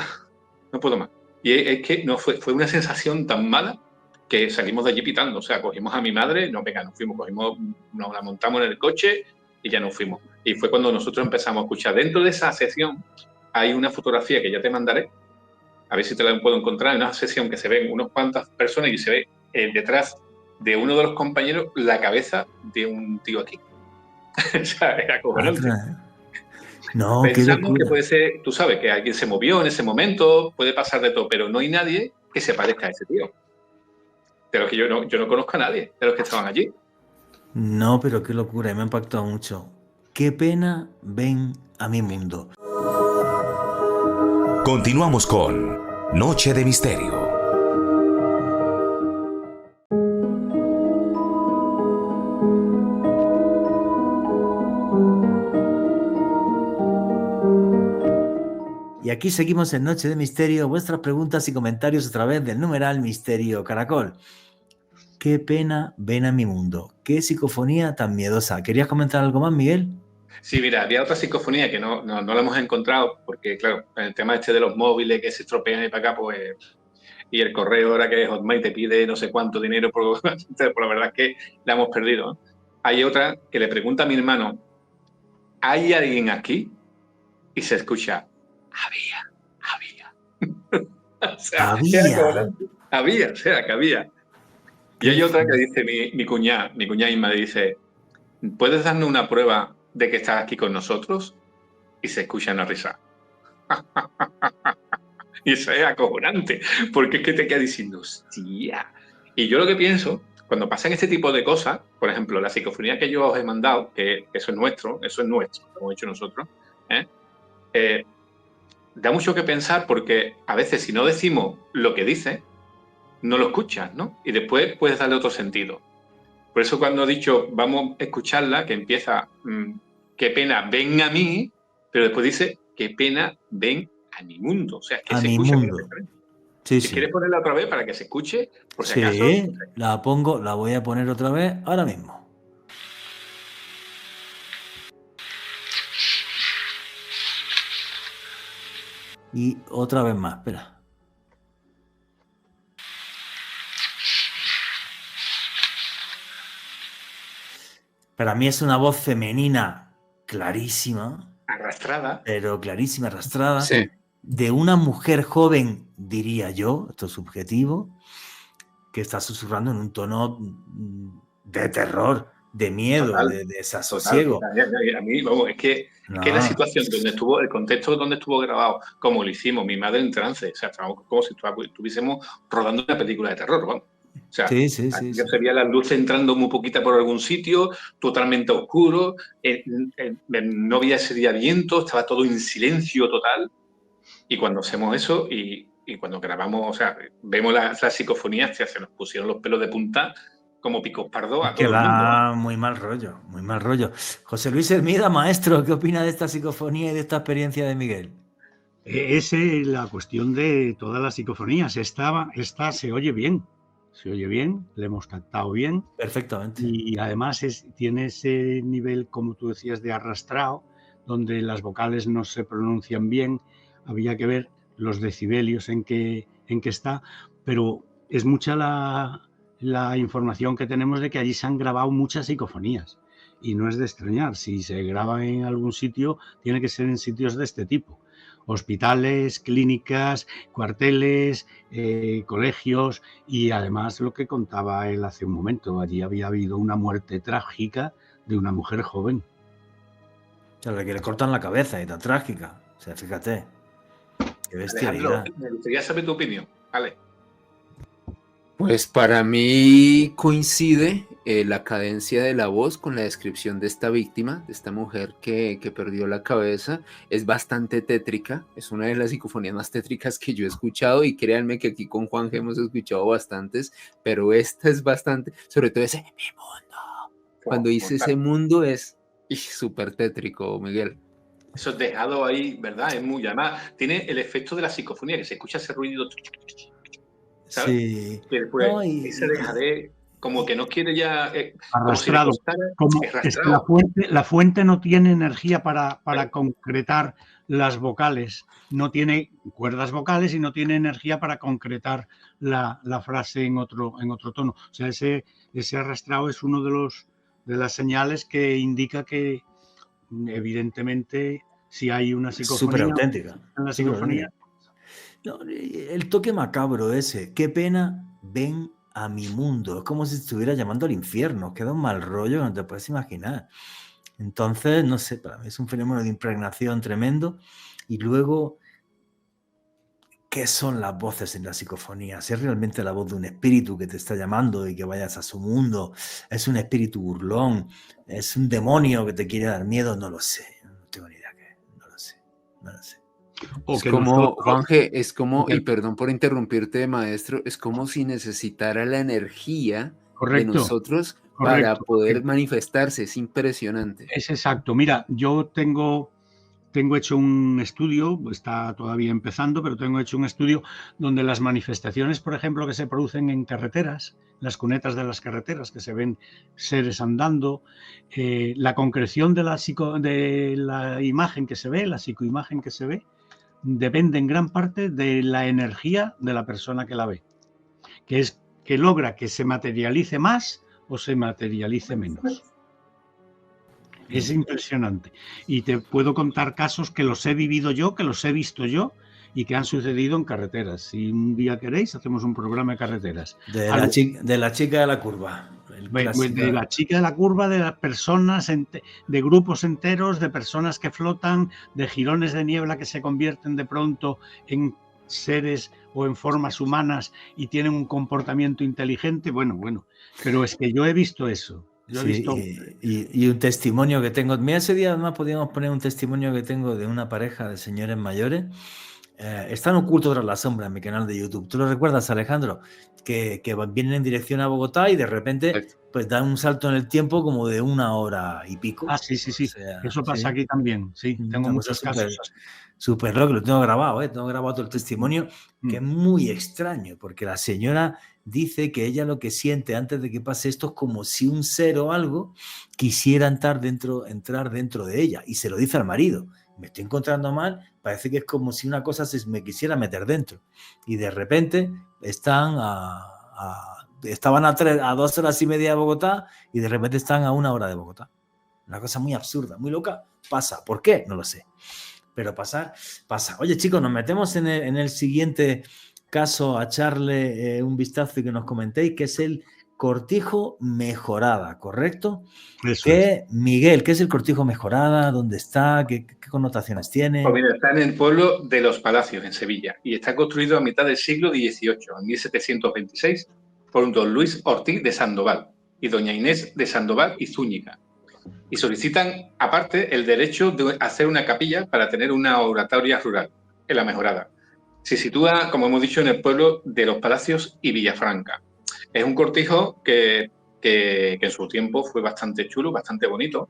más. Y es que no fue una sensación tan mala que salimos de allí pitando. O sea, cogimos a mi madre, no, venga, nos fuimos, nos la montamos en el coche y ya nos fuimos. Y fue cuando nosotros empezamos a escuchar. Dentro de esa sesión hay una fotografía que ya te mandaré, a ver si te la puedo encontrar, en una sesión que se ven unas cuantas personas y se ve detrás de uno de los compañeros la cabeza de un tío aquí. O sea, era cojonante. No, qué Pensamos locura. que puede ser, tú sabes, que alguien se movió en ese momento, puede pasar de todo, pero no hay nadie que se parezca a ese tío. De los que yo no conozco a nadie, de los que estaban allí. No, pero qué locura, y me ha impactado mucho. Qué pena ven a mi mundo. Continuamos con Noche de Misterio. Y aquí seguimos en Noche de Misterio. Vuestras preguntas y comentarios a través del numeral Misterio Caracol. Qué pena ven a mi mundo. Qué psicofonía tan miedosa. ¿Querías comentar algo más, Miguel? Sí, mira, había otra psicofonía que no la hemos encontrado, porque claro, el tema este de los móviles que se estropean y para acá, pues, y el correo ahora que Hotmail te pide no sé cuánto dinero, por la verdad es que la hemos perdido, ¿no? Hay otra que le pregunta a mi hermano, ¿hay alguien aquí? Y se escucha, había. O sea, había, o sea, que había. Y hay otra que dice mi cuñada Inma, le dice, ¿puedes darnos una prueba de que estás aquí con nosotros? Y se escucha una risa. Y eso es acojonante, porque es que te queda diciendo, hostia. Y yo lo que pienso, cuando pasan este tipo de cosas, por ejemplo, la psicofonía que yo os he mandado, que eso es nuestro, lo hemos hecho nosotros, da mucho que pensar porque a veces si no decimos lo que dice, no lo escuchas, ¿no? Y después puedes darle otro sentido. Por eso cuando he dicho, vamos a escucharla, que empieza, qué pena, ven a mí, pero después dice, qué pena, ven a mi mundo. O sea, que A se mi escucha. mundo. Sí, Si sí. quieres ponerla otra vez para que se escuche, por si Sí, acaso. la pongo, la voy a poner otra vez ahora mismo. Y otra vez más, espera. Para mí es una voz femenina clarísima. Arrastrada. Pero clarísima, arrastrada. Sí. De una mujer joven, diría yo, esto es subjetivo, que está susurrando en un tono de terror, de miedo, Total, de desasosiego. A mí, vamos, es que la situación donde estuvo, el contexto donde estuvo grabado, como lo hicimos, mi madre en trance, o sea, estábamos como si estuviésemos rodando una película de terror, vamos. O sea, sí. yo se veía las luces entrando muy poquita por algún sitio, totalmente oscuro, no había ese día viento, estaba todo en silencio total. Y cuando hacemos eso y cuando grabamos, o sea, vemos las psicofonías, se nos pusieron los pelos de punta como picos pardos a todo el mundo. Da muy mal rollo, muy mal rollo. José Luis Hermida, maestro, ¿qué opina de esta psicofonía y de esta experiencia de Miguel? Esa es la cuestión de todas las psicofonías. Esta se oye bien, le hemos captado bien. Perfectamente. Y además tiene ese nivel, como tú decías, de arrastrado, donde las vocales no se pronuncian bien. Había que ver los decibelios en que está, pero es mucha la información que tenemos de que allí se han grabado muchas psicofonías. Y no es de extrañar, si se graba en algún sitio, tiene que ser en sitios de este tipo. Hospitales, clínicas, cuarteles, colegios y además lo que contaba él hace un momento, allí había habido una muerte trágica de una mujer joven. O sea, que le cortan la cabeza y tan trágica. O sea, fíjate. Qué bestialidad. Alejandro, me gustaría saber tu opinión. Vale. Pues para mí coincide la cadencia de la voz con la descripción de esta víctima, de esta mujer que perdió la cabeza. Es bastante tétrica, es una de las psicofonías más tétricas que yo he escuchado y créanme que aquí con Juan hemos escuchado bastantes, pero esta es bastante, sobre todo ese mi mundo. Cuando dice ese mundo es súper tétrico, Miguel. Eso es dejado ahí, ¿verdad? Es muy, además, tiene el efecto de la psicofonía, que se escucha ese ruido, ¿sabes? Sí. Y después, ese dejadé. como que no quiere ya, como si le Arrastrado. costara, Como es que arrastrado. la fuente no tiene energía para concretar las vocales, no tiene cuerdas vocales y no tiene energía para concretar la frase en otro tono. O sea, ese arrastrado es uno de las señales que indica que, evidentemente, si hay una Súper psicofonía, auténtica. en la Súper psicofonía, auténtica. No, el toque macabro ese. Qué pena, ven a mi mundo. Es como si estuviera llamando al infierno. Queda un mal rollo que no te puedes imaginar. Entonces, no sé, para mí es un fenómeno de impregnación tremendo. Y luego, ¿qué son las voces en la psicofonía? Si es realmente la voz de un espíritu que te está llamando y que vayas a su mundo, es un espíritu burlón, es un demonio que te quiere dar miedo, no lo sé. No tengo ni idea qué es. No lo sé. No lo sé. o Es que como, nosotros... Juanje, es como, que- y perdón por interrumpirte, maestro, es como si necesitara la energía de Correcto, nosotros para correcto. poder manifestarse. Es impresionante. Es exacto. Mira, yo tengo hecho un estudio, está todavía empezando, pero tengo hecho un estudio donde las manifestaciones, por ejemplo, que se producen en carreteras, las cunetas de las carreteras, que se ven seres andando, la concreción de la imagen que se ve, la psicoimagen que se ve, depende en gran parte de la energía de la persona que la ve, que logra que se materialice más o se materialice menos. Es impresionante. Y te puedo contar casos que los he vivido yo, que los he visto yo y que han sucedido en carreteras. Si un día queréis, hacemos un programa de carreteras. De la chica de la curva. El clásico. De la chica de la curva, de las personas, de grupos enteros, de personas que flotan, de jirones de niebla que se convierten de pronto en seres o en formas humanas y tienen un comportamiento inteligente. Bueno, pero es que yo he visto eso. Yo he visto... y un testimonio que tengo. Mira, ese día además podíamos poner un testimonio que tengo de una pareja de señores mayores. Están ocultos tras la sombra en mi canal de YouTube. ¿Tú lo recuerdas, Alejandro? Que vienen en dirección a Bogotá y de repente pues dan un salto en el tiempo como de 1 hora y pico. Ah, sí. O sea, Eso pasa aquí también. Sí, tengo una muchos cosa casos así. súper loco. Lo tengo grabado, tengo grabado todo el testimonio, que es muy extraño, porque la señora dice que ella lo que siente antes de que pase esto es como si un ser o algo quisiera entrar dentro de ella, y se lo dice al marido. Me estoy encontrando mal, parece que es como si una cosa se me quisiera meter dentro. Y de repente estaban a 2 horas y media de Bogotá y de repente están a 1 hora de Bogotá. Una cosa muy absurda, muy loca. Pasa. ¿Por qué? No lo sé. Pero pasar, pasa. Oye, chicos, nos metemos en el siguiente caso a echarle un vistazo y que nos comentéis, que es el cortijo mejorada, ¿correcto? Miguel, ¿qué es el cortijo mejorada? ¿Dónde está? ¿Qué connotaciones tiene? Pues mira, está en el pueblo de Los Palacios, en Sevilla, y está construido a mitad del siglo XVIII, en 1726, por un don Luis Ortiz de Sandoval y doña Inés de Sandoval y Zúñiga. Y solicitan, aparte, el derecho de hacer una capilla para tener una oratoria rural, en la mejorada. Se sitúa, como hemos dicho, en el pueblo de Los Palacios y Villafranca. Es un cortijo que en su tiempo fue bastante chulo, bastante bonito,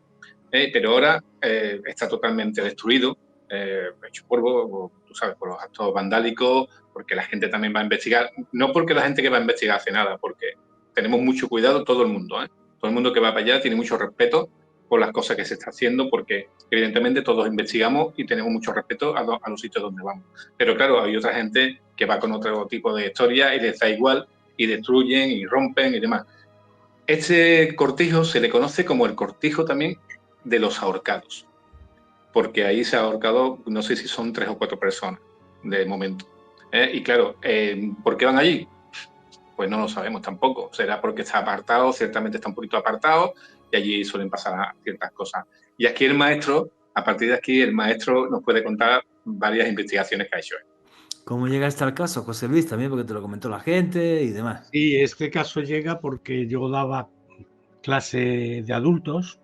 pero ahora está totalmente destruido, hecho polvo, tú sabes, por los actos vandálicos, porque la gente también va a investigar, no porque la gente que va a investigar hace nada, porque tenemos mucho cuidado todo el mundo, todo el mundo que va para allá tiene mucho respeto por las cosas que se está haciendo, porque evidentemente todos investigamos y tenemos mucho respeto a los sitios donde vamos. Pero claro, hay otra gente que va con otro tipo de historia y les da igual y destruyen y rompen y demás. Este cortijo se le conoce como el cortijo también de los ahorcados, porque ahí se ha ahorcado, no sé si son 3 o 4 personas de momento. Y claro, ¿por qué van allí? Pues no lo sabemos tampoco. Será porque está apartado, ciertamente está un poquito apartado, y allí suelen pasar ciertas cosas. Y aquí el maestro, a partir de aquí, el maestro nos puede contar varias investigaciones que ha hecho él. ¿Cómo llega hasta el caso, José Luis? También porque te lo comentó la gente y demás. Sí, este caso llega porque yo daba clase de adultos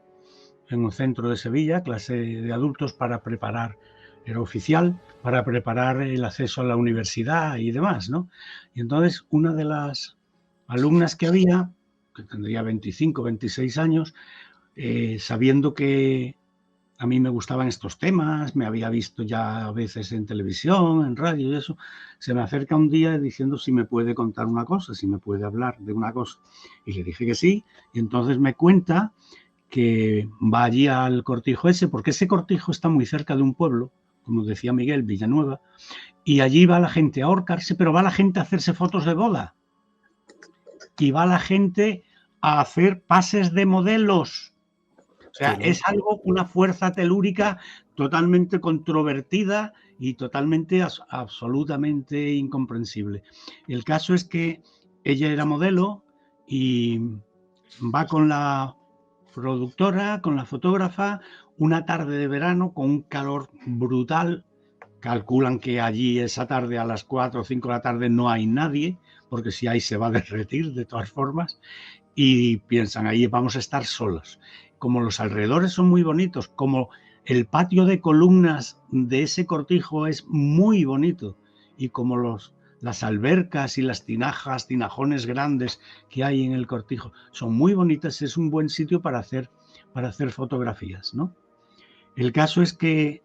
en un centro de Sevilla, clase de adultos para preparar, era oficial, para preparar el acceso a la universidad y demás, ¿no? Y entonces una de las alumnas que había, que tendría 25, 26 años, sabiendo que a mí me gustaban estos temas, me había visto ya a veces en televisión, en radio y eso. Se me acerca un día diciendo si me puede contar una cosa, si me puede hablar de una cosa. Y le dije que sí, y entonces me cuenta que va allí al cortijo ese, porque ese cortijo está muy cerca de un pueblo, como decía Miguel, Villanueva, y allí va la gente a ahorcarse, pero va la gente a hacerse fotos de boda. Y va la gente a hacer pases de modelos. O sea, es algo, una fuerza telúrica totalmente controvertida y totalmente, absolutamente incomprensible. El caso es que ella era modelo y va con la productora, con la fotógrafa, una tarde de verano con un calor brutal. Calculan que allí esa tarde a las 4 o 5 de la tarde no hay nadie, porque si hay se va a derretir de todas formas, y piensan, ahí vamos a estar solos. Como los alrededores son muy bonitos, como el patio de columnas de ese cortijo es muy bonito, y como las albercas y las tinajas, tinajones grandes que hay en el cortijo son muy bonitas, es un buen sitio para hacer fotografías, ¿no? El caso es que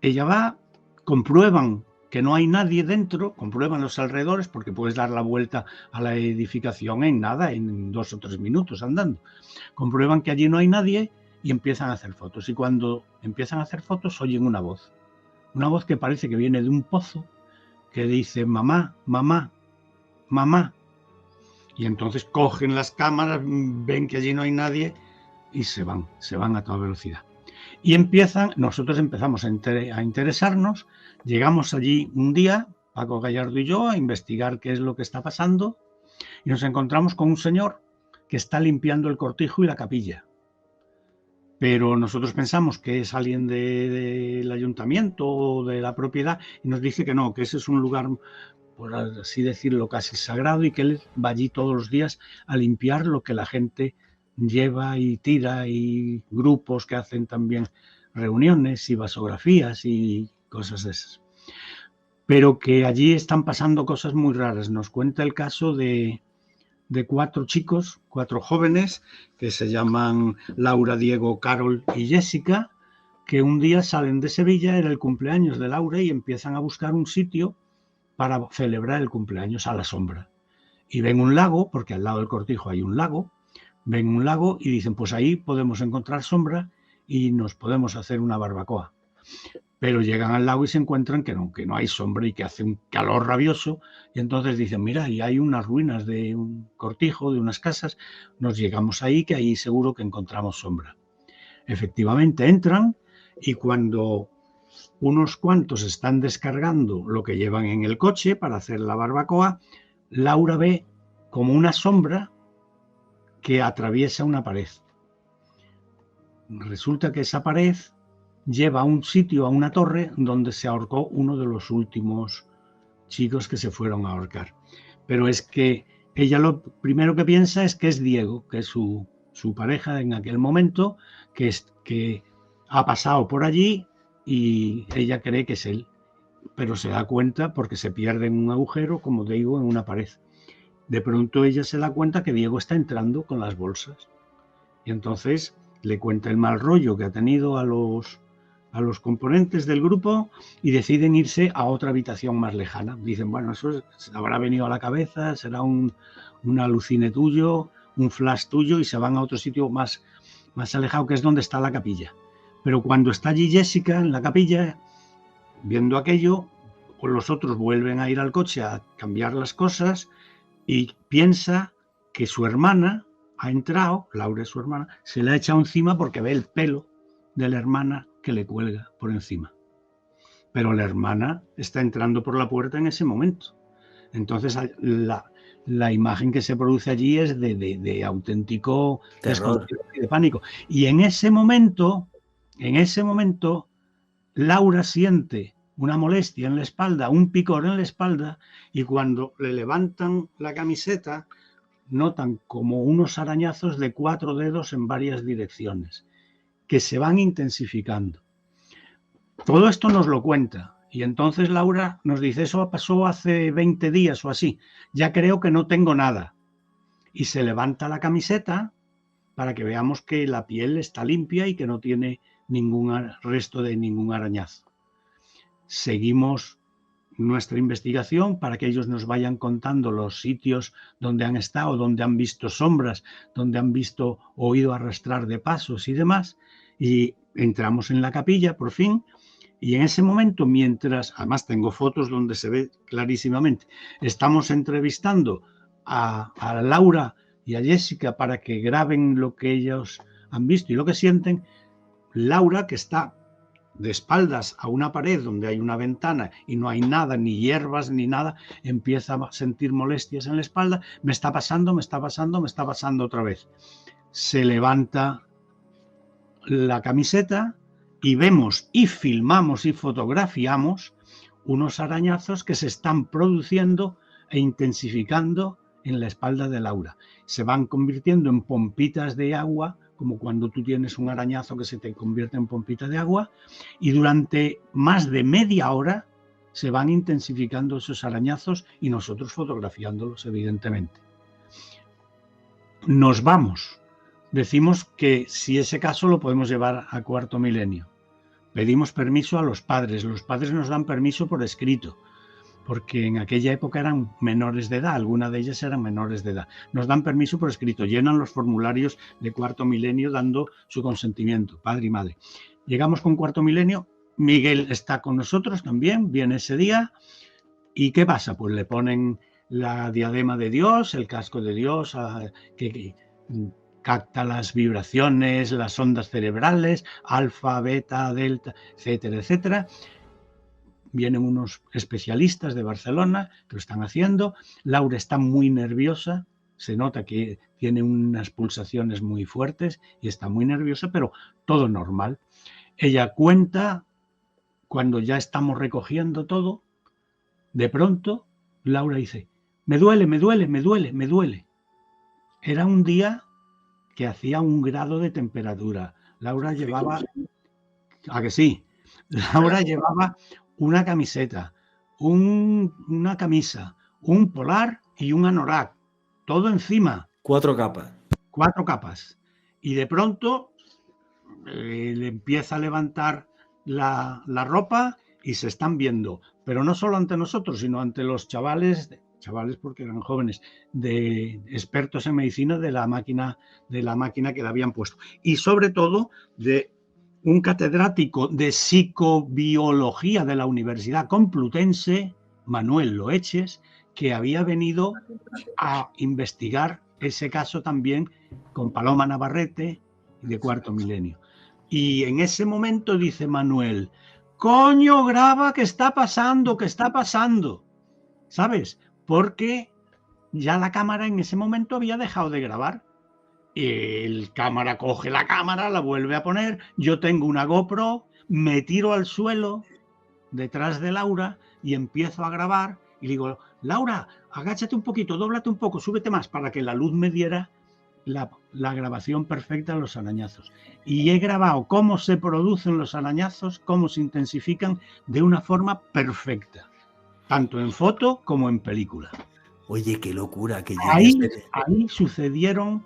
ella va, comprueban que no hay nadie dentro, comprueban los alrededores, porque puedes dar la vuelta a la edificación en nada, en 2 o 3 minutos andando. Comprueban que allí no hay nadie y empiezan a hacer fotos. Y cuando empiezan a hacer fotos oyen una voz que parece que viene de un pozo, que dice mamá, mamá, mamá. Y entonces cogen las cámaras, ven que allí no hay nadie y se van a toda velocidad. Y nosotros empezamos a interesarnos, llegamos allí un día, Paco Gallardo y yo, a investigar qué es lo que está pasando, y nos encontramos con un señor que está limpiando el cortijo y la capilla. Pero nosotros pensamos que es alguien del ayuntamiento o de la propiedad, y nos dice que no, que ese es un lugar, por así decirlo, casi sagrado, y que él va allí todos los días a limpiar lo que la gente lleva y tira, y grupos que hacen también reuniones y vasografías y cosas de esas. Pero que allí están pasando cosas muy raras. Nos cuenta el caso de 4 chicos, 4 jóvenes, que se llaman Laura, Diego, Carol y Jessica, que un día salen de Sevilla, era el cumpleaños de Laura, y empiezan a buscar un sitio para celebrar el cumpleaños a la sombra. Y ven un lago, porque al lado del cortijo hay un lago, ven un lago y dicen, pues ahí podemos encontrar sombra y nos podemos hacer una barbacoa. Pero llegan al lago y se encuentran que no hay sombra y que hace un calor rabioso, y entonces dicen, mira, y hay unas ruinas de un cortijo, de unas casas, nos llegamos ahí, que ahí seguro que encontramos sombra. Efectivamente entran, y cuando unos cuantos están descargando lo que llevan en el coche para hacer la barbacoa, Laura ve como una sombra que atraviesa una pared. Resulta que esa pared lleva a un sitio, a una torre, donde se ahorcó uno de los últimos chicos que se fueron a ahorcar. Pero es que ella lo primero que piensa es que es Diego, que es su pareja en aquel momento, que ha pasado por allí, y ella cree que es él. Pero se da cuenta porque se pierde en un agujero, como digo, en una pared. De pronto ella se da cuenta que Diego está entrando con las bolsas. Y entonces le cuenta el mal rollo que ha tenido a los componentes del grupo, y deciden irse a otra habitación más lejana. Dicen, bueno, eso habrá venido a la cabeza, será un alucine tuyo, un flash tuyo, y se van a otro sitio más alejado, que es donde está la capilla. Pero cuando está allí Jessica en la capilla, viendo aquello, los otros vuelven a ir al coche a cambiar las cosas, y piensa que su hermana ha entrado, Laura es su hermana, se le ha echado encima porque ve el pelo de la hermana que le cuelga por encima. Pero la hermana está entrando por la puerta en ese momento. Entonces la imagen que se produce allí es de auténtico desconcierto y de pánico. Y en ese momento, Laura siente una molestia en la espalda, un picor en la espalda, y cuando le levantan la camiseta, notan como unos arañazos de 4 dedos en varias direcciones, que se van intensificando. Todo esto nos lo cuenta, y entonces Laura nos dice, eso pasó hace 20 días o así, ya creo que no tengo nada. Y se levanta la camiseta para que veamos que la piel está limpia y que no tiene ningún resto de ningún arañazo. Seguimos nuestra investigación para que ellos nos vayan contando los sitios donde han estado, donde han visto sombras, donde han visto oído arrastrar de pasos y demás. Y entramos en la capilla, por fin, y en ese momento, mientras, además tengo fotos donde se ve clarísimamente, estamos entrevistando a Laura y a Jessica para que graben lo que ellos han visto y lo que sienten. Laura, que está de espaldas a una pared donde hay una ventana y no hay nada, ni hierbas ni nada, empieza a sentir molestias en la espalda. Me está pasando, me está pasando, me está pasando otra vez. Se levanta la camiseta y vemos y filmamos y fotografiamos unos arañazos que se están produciendo e intensificando en la espalda de Laura. Se van convirtiendo en pompitas de agua, como cuando tú tienes un arañazo que se te convierte en pompita de agua, y durante más de media hora se van intensificando esos arañazos y nosotros fotografiándolos, evidentemente. Nos vamos. Decimos que si ese caso lo podemos llevar a Cuarto Milenio. Pedimos permiso a los padres nos dan permiso por escrito, porque en aquella época eran menores de edad, algunas de ellas eran menores de edad. Nos dan permiso por escrito, llenan los formularios de Cuarto Milenio dando su consentimiento, padre y madre. Llegamos con Cuarto Milenio, Miguel está con nosotros también, viene ese día, ¿y qué pasa? Pues le ponen la diadema de Dios, el casco de Dios, que capta las vibraciones, las ondas cerebrales, alfa, beta, delta, etcétera, etcétera. Vienen unos especialistas de Barcelona que lo están haciendo. Laura está muy nerviosa, se nota que tiene unas pulsaciones muy fuertes y está muy nerviosa, pero todo normal. Ella cuenta, cuando ya estamos recogiendo todo, de pronto Laura dice, me duele, me duele, me duele, me duele. Era un día que hacía 1 grado de temperatura. Laura llevaba... ¿A que sí? Laura llevaba una camiseta, una camisa, un polar y un anorak. Todo encima. 4 capas. 4 capas. Y de pronto le empieza a levantar la ropa y se están viendo. Pero no solo ante nosotros, sino ante los chavales porque eran jóvenes, de expertos en medicina de la máquina que le habían puesto. Y sobre todo de un catedrático de psicobiología de la Universidad Complutense, Manuel Loeches, que había venido a investigar ese caso también con Paloma Navarrete de Cuarto Milenio. Y en ese momento dice Manuel, coño, graba, ¿qué está pasando? ¿Qué está pasando? ¿Sabes? Porque ya la cámara en ese momento había dejado de grabar. El cámara coge la cámara, la vuelve a poner, yo tengo una GoPro, me tiro al suelo detrás de Laura y empiezo a grabar y digo, Laura, agáchate un poquito, dóblate un poco, súbete más para que la luz me diera la grabación perfecta de los arañazos. Y he grabado cómo se producen los arañazos, cómo se intensifican de una forma perfecta, tanto en foto como en película. Oye, qué locura. Que ahí sucedieron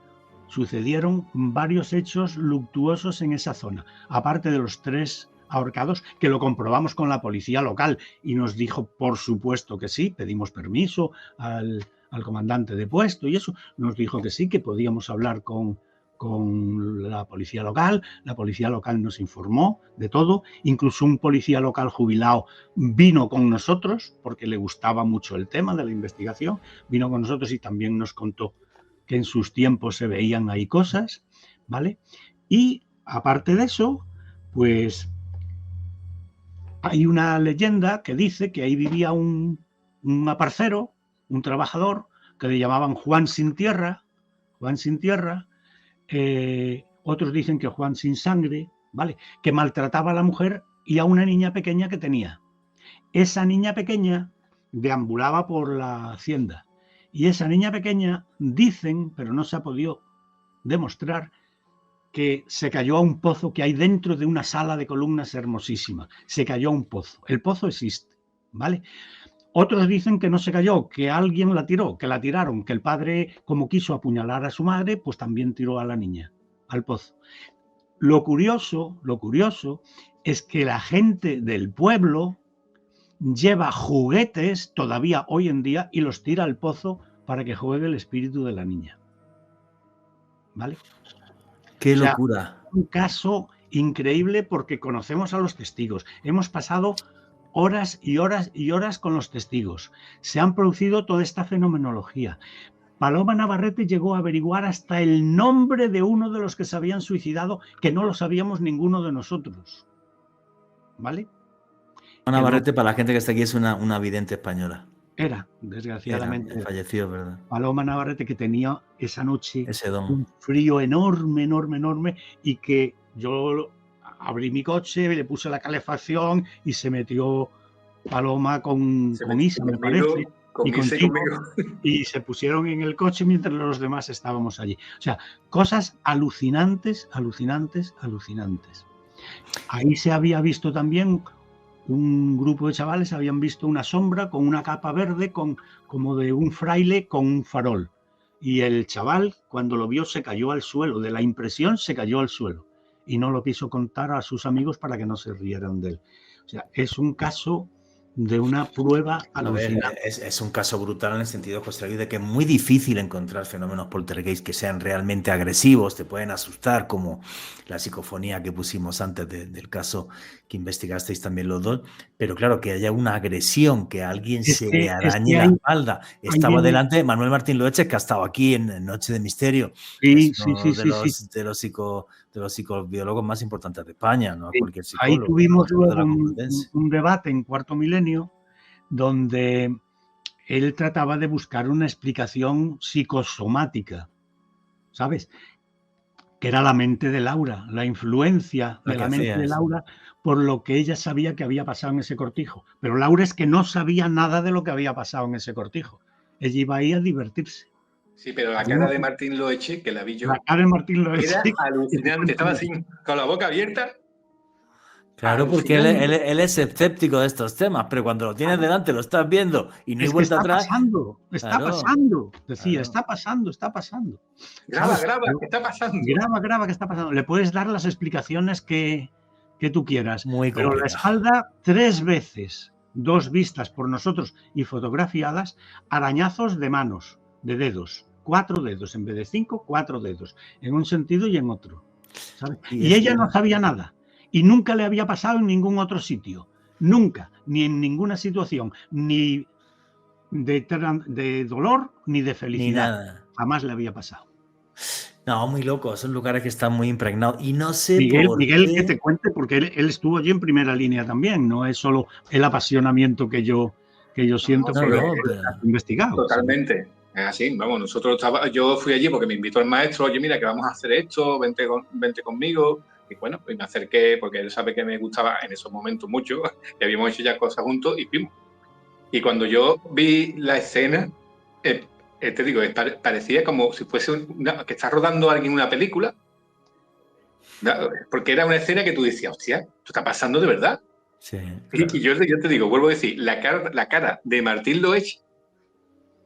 varios hechos luctuosos en esa zona, aparte de los 3 ahorcados, que lo comprobamos con la policía local y nos dijo, por supuesto que sí, pedimos permiso al comandante de puesto y eso, nos dijo que sí, que podíamos hablar con la policía local nos informó de todo, incluso un policía local jubilado vino con nosotros porque le gustaba mucho el tema de la investigación, vino con nosotros y también nos contó que en sus tiempos se veían ahí cosas, ¿vale? Y aparte de eso, pues hay una leyenda que dice que ahí vivía un aparcero, un trabajador, que le llamaban Juan Sin Tierra, otros dicen que Juan Sin Sangre, ¿vale? Que maltrataba a la mujer y a una niña pequeña que tenía. Esa niña pequeña deambulaba por la hacienda y esa niña pequeña, dicen, pero no se ha podido demostrar, que se cayó a un pozo que hay dentro de una sala de columnas hermosísima. Se cayó a un pozo. El pozo existe, ¿vale? Otros dicen que no se cayó, que alguien la tiró, que la tiraron, que el padre, como quiso apuñalar a su madre, pues también tiró a la niña al pozo. Lo curioso es que la gente del pueblo lleva juguetes todavía hoy en día y los tira al pozo para que juegue el espíritu de la niña. ¿Vale? ¡Qué O sea, locura! un caso increíble porque conocemos a los testigos. Hemos pasado horas y horas y horas con los testigos. Se han producido toda esta fenomenología. Paloma Navarrete llegó a averiguar hasta el nombre de uno de los que se habían suicidado, que no lo sabíamos ninguno de nosotros. ¿Vale? Navarrete, para la gente que está aquí, es una vidente española. Desgraciadamente. Falleció, ¿verdad? Paloma Navarrete, que tenía esa noche Ese don. un frío enorme, y que yo abrí mi coche, le puse la calefacción y se metió Paloma con Isa, me parece. Y contigo, y se pusieron en el coche mientras los demás estábamos allí. O sea, cosas alucinantes. Ahí se había visto también un grupo de chavales, habían visto una sombra con una capa verde como de un fraile con un farol. Y el chaval, cuando lo vio, se cayó al suelo. De la impresión, se cayó al suelo. Y no lo quiso contar a sus amigos para que no se rieran de él. O sea, es un caso de una prueba alucinante. Es un caso brutal en el sentido, José Luis, de que es muy difícil encontrar fenómenos poltergeist que sean realmente agresivos, te pueden asustar, como la psicofonía que pusimos antes del caso que investigasteis también los dos, pero claro, que haya una agresión, que a alguien se le arañe la espalda. Estaba delante de Manuel Martín Loeches, que ha estado aquí en Noche de Misterio. Sí, de los psicobiólogos más importantes de España, ¿no? Cualquier psicólogo. Ahí tuvimos luego un debate en Cuarto Milenio donde él trataba de buscar una explicación psicosomática, ¿sabes? Que era la mente de Laura, la influencia de la mente de Laura por lo que ella sabía que había pasado en ese cortijo. Pero Laura es que no sabía nada de lo que había pasado en ese cortijo. Ella iba ahí a divertirse. Sí, pero la cara de Martín Loeche, que la vi yo, la cara de Martín Loeche era alucinante. Estaba así, con la boca abierta. Claro, porque él es escéptico de estos temas, pero cuando lo tienes delante, lo estás viendo y no hay vuelta atrás. Está pasando. Decía, está pasando. Graba, que está pasando. Graba, que está pasando. Le puedes dar las explicaciones que tú quieras. Muy pero la espalda 3 veces, 2 vistas por nosotros y fotografiadas, arañazos de manos, de dedos. 4 dedos, en vez de 5, 4 dedos, en un sentido y en otro, ¿sabes? Y ella no sabía nada, y nunca le había pasado en ningún otro sitio, nunca, ni en ninguna situación, ni de dolor, ni de felicidad, ni nada. Jamás le había pasado. No, muy loco, son lugares que están muy impregnados, y no sé Miguel, que te cuente, porque él estuvo allí en primera línea también, no es solo el apasionamiento que yo siento por lo que has investigado. Totalmente. ¿Sabes? Así, vamos, yo fui allí porque me invitó el maestro, oye, mira, que vamos a hacer esto, vente conmigo. Y bueno, pues me acerqué porque él sabe que me gustaba en esos momentos mucho, que habíamos hecho ya cosas juntos y fuimos. Y cuando yo vi la escena, te digo, parecía como si fuese que está rodando alguien una película, porque era una escena que tú decías, hostia, esto está pasando de verdad. Sí, claro. Y yo te digo, vuelvo a decir, la cara de Martín Loeche,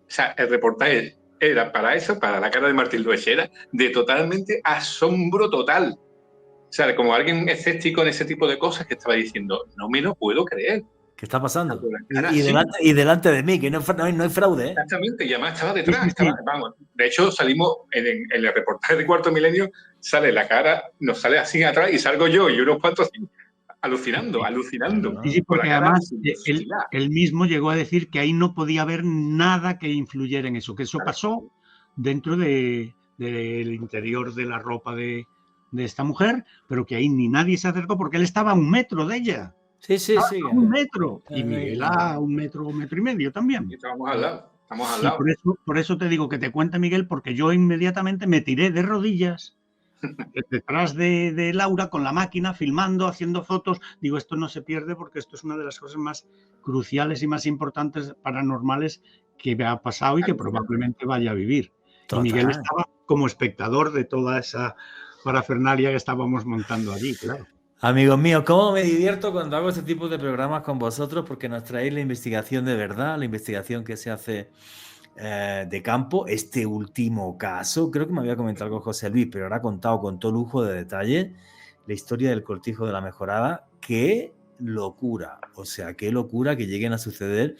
o sea, el reportaje era para la cara de Martín Loeche, era de totalmente asombro total. O sea, como alguien escéptico en ese tipo de cosas que estaba diciendo, no me lo puedo creer. ¿Qué está pasando? Y delante de mí, que no hay fraude. ¿eh? Exactamente, y además estaba detrás. Vamos, de hecho, salimos en el reportaje de Cuarto Milenio, sale la cara, nos sale así atrás y salgo yo y unos cuantos así, alucinando. Sí, porque además él mismo llegó a decir que ahí no podía haber nada que influyera en eso, que eso pasó dentro del interior de la ropa de esta mujer, pero que ahí ni nadie se acercó porque él estaba a 1 metro de ella. Sí. A 1 metro. Y Miguel a 1 metro, 1,5 metros también. Y estamos al lado. Por eso te digo que te cuente, Miguel, porque yo inmediatamente me tiré de rodillas detrás de Laura con la máquina, filmando, haciendo fotos. Digo, esto no se pierde porque esto es una de las cosas más cruciales y más importantes paranormales que me ha pasado y que probablemente vaya a vivir. Total. Y Miguel estaba como espectador de toda esa parafernalia que estábamos montando allí, claro. Amigos míos, ¿cómo me divierto cuando hago este tipo de programas con vosotros? Porque nos traéis la investigación de verdad, la investigación que se hace de campo. Este último caso, creo que me había comentado algo José Luis, pero ahora ha contado con todo lujo de detalle. la historia del Cortijo de la Mejorada. ¡Qué locura! O sea, qué locura que lleguen a suceder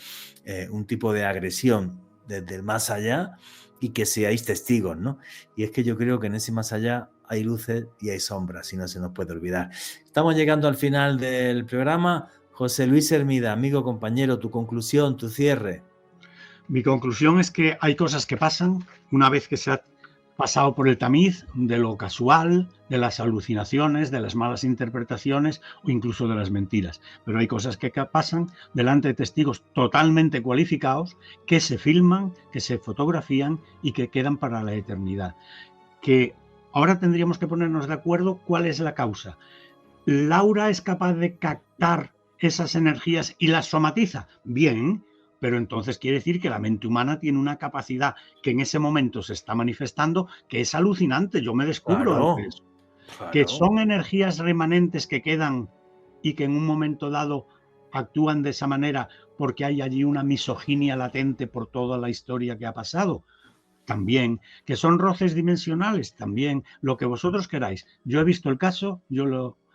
un tipo de agresión desde el más allá y que seáis testigos, ¿no? Y es que yo creo que en ese más allá hay luces y hay sombras, y no se nos puede olvidar. Estamos llegando al final del programa. José Luis Hermida, amigo, compañero, tu conclusión, tu cierre. Mi conclusión es que hay cosas que pasan una vez que se ha pasado por el tamiz de lo casual, de las alucinaciones, de las malas interpretaciones o incluso de las mentiras. Pero hay cosas que pasan delante de testigos totalmente cualificados, que se filman, que se fotografían y que quedan para la eternidad. Que ahora tendríamos que ponernos de acuerdo cuál es la causa. ¿Laura es capaz de captar esas energías y las somatiza? Bien, pero entonces quiere decir que la mente humana tiene una capacidad que en ese momento se está manifestando que es alucinante. Yo me descubro ante eso. Que son energías remanentes que quedan y que en un momento dado actúan de esa manera porque hay allí una misoginia latente por toda la historia que ha pasado. También, que son roces dimensionales, también, lo que vosotros queráis. Yo he visto el caso,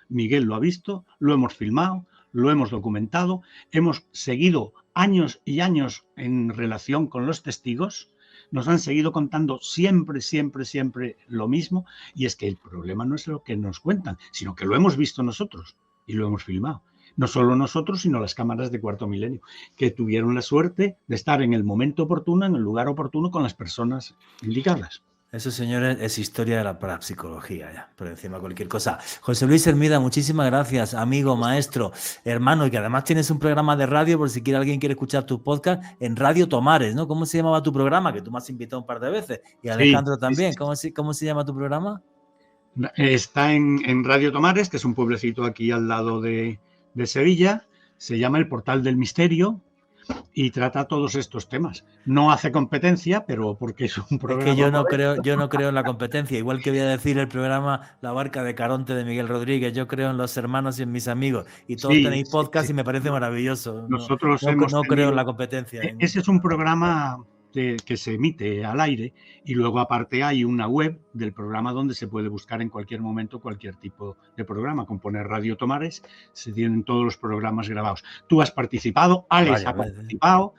Miguel lo ha visto, lo hemos filmado, lo hemos documentado, hemos seguido años y años en relación con los testigos, nos han seguido contando siempre lo mismo, y es que el problema no es lo que nos cuentan, sino que lo hemos visto nosotros y lo hemos filmado. No solo nosotros, sino las cámaras de Cuarto Milenio, que tuvieron la suerte de estar en el momento oportuno, en el lugar oportuno, con las personas indicadas. Eso, señores, es historia de la parapsicología, ya, por encima de cualquier cosa. José Luis Hermida, muchísimas gracias, amigo, maestro, hermano, y que además tienes un programa de radio, por si alguien quiere escuchar tu podcast, en Radio Tomares, ¿no? ¿Cómo se llamaba tu programa? Que tú me has invitado un par de veces, y Alejandro también. Sí. ¿Cómo se llama tu programa? Está en Radio Tomares, que es un pueblecito aquí al lado de Sevilla, se llama El Portal del Misterio, y trata todos estos temas. No hace competencia, pero porque es un programa... Es que yo no creo en la competencia, igual que voy a decir el programa La Barca de Caronte de Miguel Rodríguez, yo creo en los hermanos y en mis amigos, y todos tenéis podcast y me parece maravilloso. Nosotros no creo en la competencia. Ese es un programa que se emite al aire, y luego aparte hay una web del programa donde se puede buscar en cualquier momento cualquier tipo de programa. Con poner Radio Tomares se tienen todos los programas grabados. Tú has participado, Alex ha participado,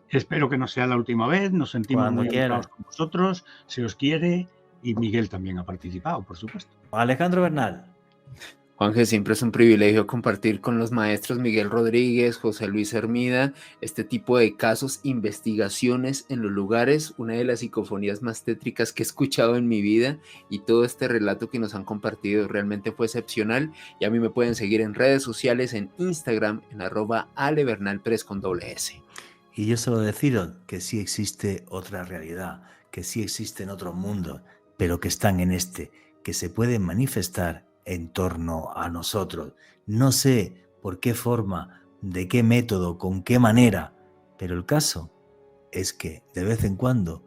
espero que no sea la última vez, nos sentimos muy honrados con vosotros, se os quiere, y Miguel también ha participado, por supuesto. Alejandro Bernal. Juanje, siempre es un privilegio compartir con los maestros Miguel Rodríguez, José Luis Hermida, este tipo de casos, investigaciones en los lugares, una de las psicofonías más tétricas que he escuchado en mi vida, y todo este relato que nos han compartido realmente fue excepcional. Y a mí me pueden seguir en redes sociales, en Instagram, en @alebernalpress con $S. Y yo solo deciros que sí existe otra realidad, que sí existen otros mundos, pero que están en este, que se pueden manifestar en torno a nosotros. No sé por qué forma, de qué método, con qué manera, pero el caso es que de vez en cuando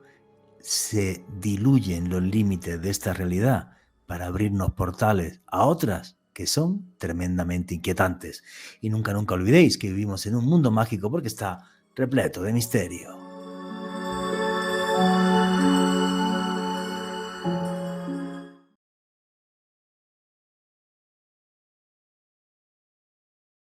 se diluyen los límites de esta realidad para abrirnos portales a otras que son tremendamente inquietantes. Y nunca olvidéis que vivimos en un mundo mágico porque está repleto de misterio.